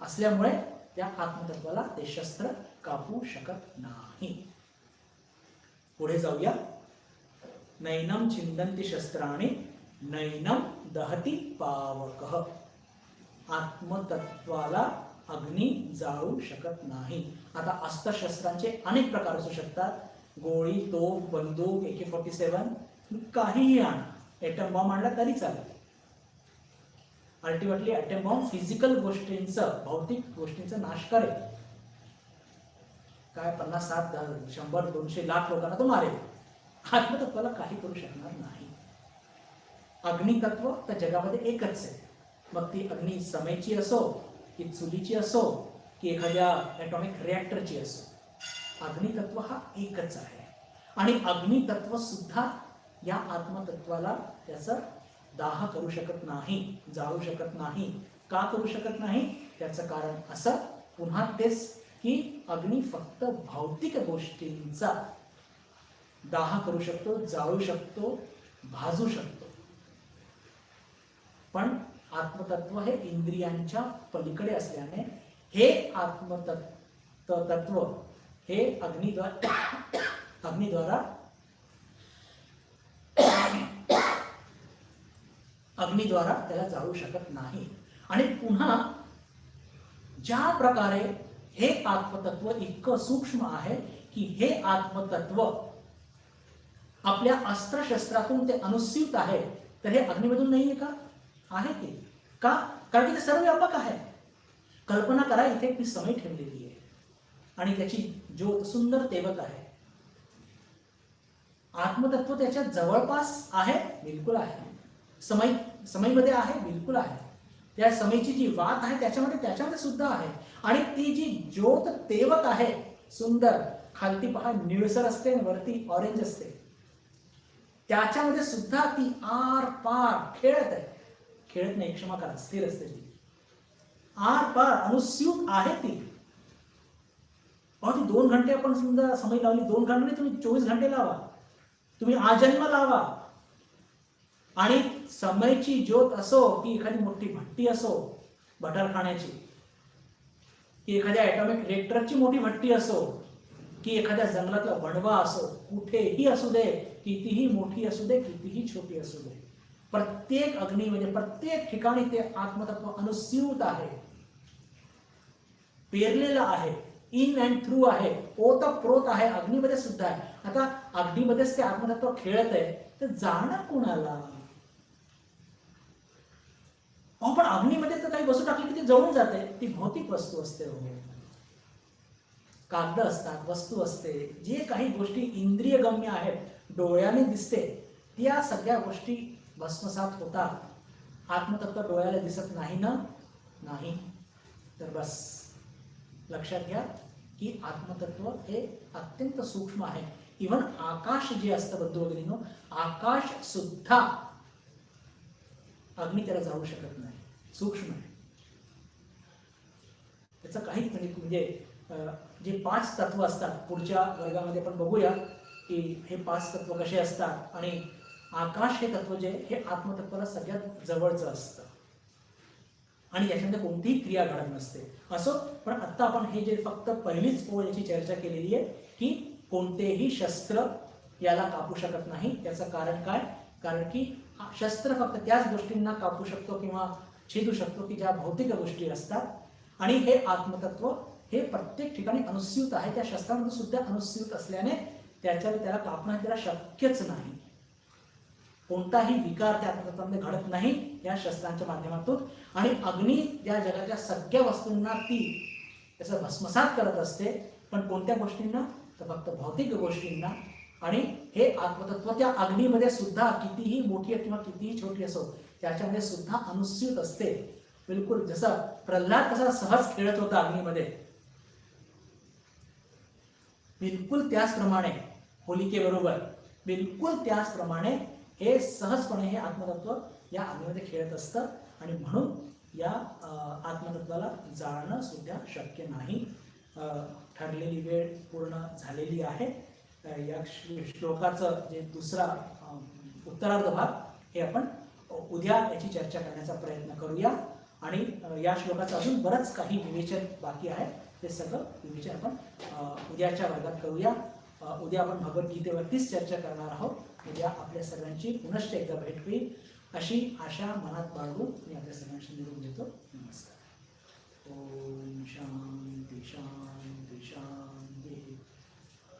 S1: असल्यामुळे त्या आत्मतत्वाला ते शस्त्र कापू शकत नाही. पुढे जाऊया. नैनम छिंदन्ति शस्त्राणि नैनम दहति पावकः. आत्मतत्वाला अग्नी जाळू शकत नाही. आता अस्त्रशस्त्रांचे अनेक प्रकार असू शकतात. गोळी, तोफ, बंदूक, AK-47, काहीही आणा. ॲटम बॉम्ब आणला तरी चालेल. अल्टिमेटली ॲटम बॉम्ब फिजिकल गोष्टींचं, भौतिक गोष्टींचा नाश करेल. काय 50, 60, 100, 200 लाख लोकांना तो मारेल. आत्मतत्वाला काही करू शकणार नाही. अग्नितत्व तर जगामध्ये एकच आहे. मग ती अग्नी समेची असो की चुलीची असो की एखाद्या ॲटॉमिक रिॲक्टरची असो, अग्नितत्व हा एकच आहे. आणि अग्नितत्व सुद्धा या आत्मतत्वाला त्याचा दाह करू शकत नाही, जाळू शकत नाही. का करू शकत नाही? त्याचं कारण असं पुन्हा तेच की अग्नी फक्त भौतिक गोष्टींचा दाह करू शकतो, जाळू शकतो, भाजू शकतो. पण आत्मतत्व हे इंद्रियांच्या पलीकडे असल्याने हे आत्मतत्व हे अग्निद्वारा त्याला जाळू शकत नाही. आणि पुन्हा ज्या प्रकारे हे आत्मतत्व इतकं सूक्ष्म आहे की हे आत्मतत्व आपल्या अस्त्रशस्त्रातून ते अनुस्यूत आहे, तर हे अग्निमधून नाहीये का? आहे की का? कारण की ते सर्व व्यापक आहे. कल्पना करा, इथे मी समय ठेवलेली आहे आणि त्याची ज्योत सुंदर तेवत आहे. आत्मतत्व त्याच्या जवळपास आहे, बिलकुल आहे. समयमध्ये आहे, बिलकुल आहे. त्या समयची जी वात आहे त्याच्यामध्ये सुद्धा आहे. आणि ती जी ज्योत तेवत आहे सुंदर, खालती पहा निळसर असते आणि वरती ऑरेंज असते, त्याच्यामध्ये सुद्धा ती आर पार खेळत आहे. खेळत नाही, क्षमा करा, स्थिर असते ती. आर पार अनुस्यूत आहे ती. ती 2 घंटे आपण समजा समय लावली, 2 घंटे तुम्ही 24 घंटे लावा, तुम्ही आजन्म लावा. आणि समयची ज्योत असो की एखादी मोठी भट्टी असो भटारखाण्याची, की एखाद्या ॲटॉमिक रिएक्टरची मोठी भट्टी असो, की एखाद्या जंगलातला वणवा असो, कुठेही असू दे, कितीही मोठी असू दे, कितीही छोटी असू दे, प्रत्येक अग्नीमध्ये प्रत्येक ठिकाणी ते आत्मतत्व अनुस्यूत आहे, पेरलेलं आहे, इन अँड थ्रू आहे, ओतप्रोत आहे. अग्नीमध्ये सुद्धा आहे. आता अग्नीमध्येच ते आत्मतत्व खेळत आहे, तर जाणार कोणाला? पण अग्नीमध्ये तर काही वस्तू टाकली की ती जळून जाते. ती भौतिक वस्तू असते. कागद असतात, वस्तू असते, जे काही गोष्टी इंद्रियगम्य आहेत, डोळ्याने दिसते, त्या सगळ्या गोष्टी भस्मसात होतात. आत्मतत्व डोळ्याला दिसत नाही ना? नाही. तर बस लक्षात घ्या की आत्मतत्व हे अत्यंत सूक्ष्म आहे. इव्हन आकाश जे असतं बंधू भगिनींनो, आकाश सुद्धा अग्नी त्याला जाऊ शकत नाही, सूक्ष्म आहे. त्याचं काही म्हणजे जे 5 तत्व असतात, पुढच्या वर्गामध्ये आपण बघूया की हे 5 तत्व कसे असतात. आणि आकाश हे तत्व जे हे आत्मतत्वाला सगळ्यात जवळचं असतं आणि याच्यामध्ये कोणतीही क्रिया घडत नसते. असो, पण आता आपण हे जे फक्त पहिलीच ओळ याची चर्चा केलेली आहे की कोणतेही शस्त्र याला कापू शकत नाही. त्याचं कारण काय? कारण की शस्त्र फक्त त्याच गोष्टींना कापू शकतो किंवा छेदू शकतो की ज्या भौतिक गोष्टी असतात. आणि हे आत्मतत्व हे प्रत्येक ठिकाणी अनुस्यूत आहे. त्या शस्त्रांमध्ये सुद्धा अनुस्यूत असल्याने त्याला कापणं त्याला शक्यच नाही. कोणताही विकार त्या आत्मतत्वामध्ये घडत नाही या शस्त्रांच्या माध्यमातून. आणि अग्नी या जगाच्या सगळ्या वस्तूंना ती त्याचा भस्मसात करत असते, पण कोणत्या गोष्टींना? तर फक्त भौतिक गोष्टींना. आणि हे आत्मतत्व त्या अग्नीमध्ये सुद्धा कितीही मोठी किंवा कितीही छोटी असो, त्याच्यामध्ये सुद्धा अनुस्यूत असते. बिलकुल जसं प्रल्हाद कसा सहज खेळत होता अग्नीमध्ये, बिलकुल त्याचप्रमाणे होलिकेबरोबर, बिलकुल त्याचप्रमाणे हे सहजपणे हे आत्मतत्व या अग्नीमध्ये खेळत असतं. आणि म्हणून या आत्मतत्वाला जाळणं सुद्धा शक्य नाही. ठरलेली वेळ पूर्ण झालेली आहे. या श्लोकाचं जे दुसरा उत्तरार्ध भाग हे आपण उद्या याची चर्चा करण्याचा प्रयत्न करूया. आणि या श्लोकाचं अजून बरंच काही विवेचन बाकी आहे, ते सगळं विवेचन आपण उद्याच्या वर्गात करूया. उद्या आपण भगवद्गीतेवरतीच चर्चा करणार आहोत. उद्या आपल्या सर्वांची पुनश्च एकदा भेट होईल अशी आशा मनात बाळगून मी आपल्या सर्वांशी निरोप घेतो. नमस्कार. ओम शांती शांती शांती.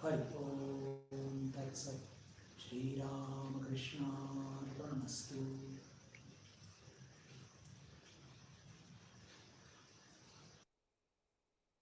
S1: हरि ओम तत्सत्. श्रीरामकृष्णार्पणमस्तु.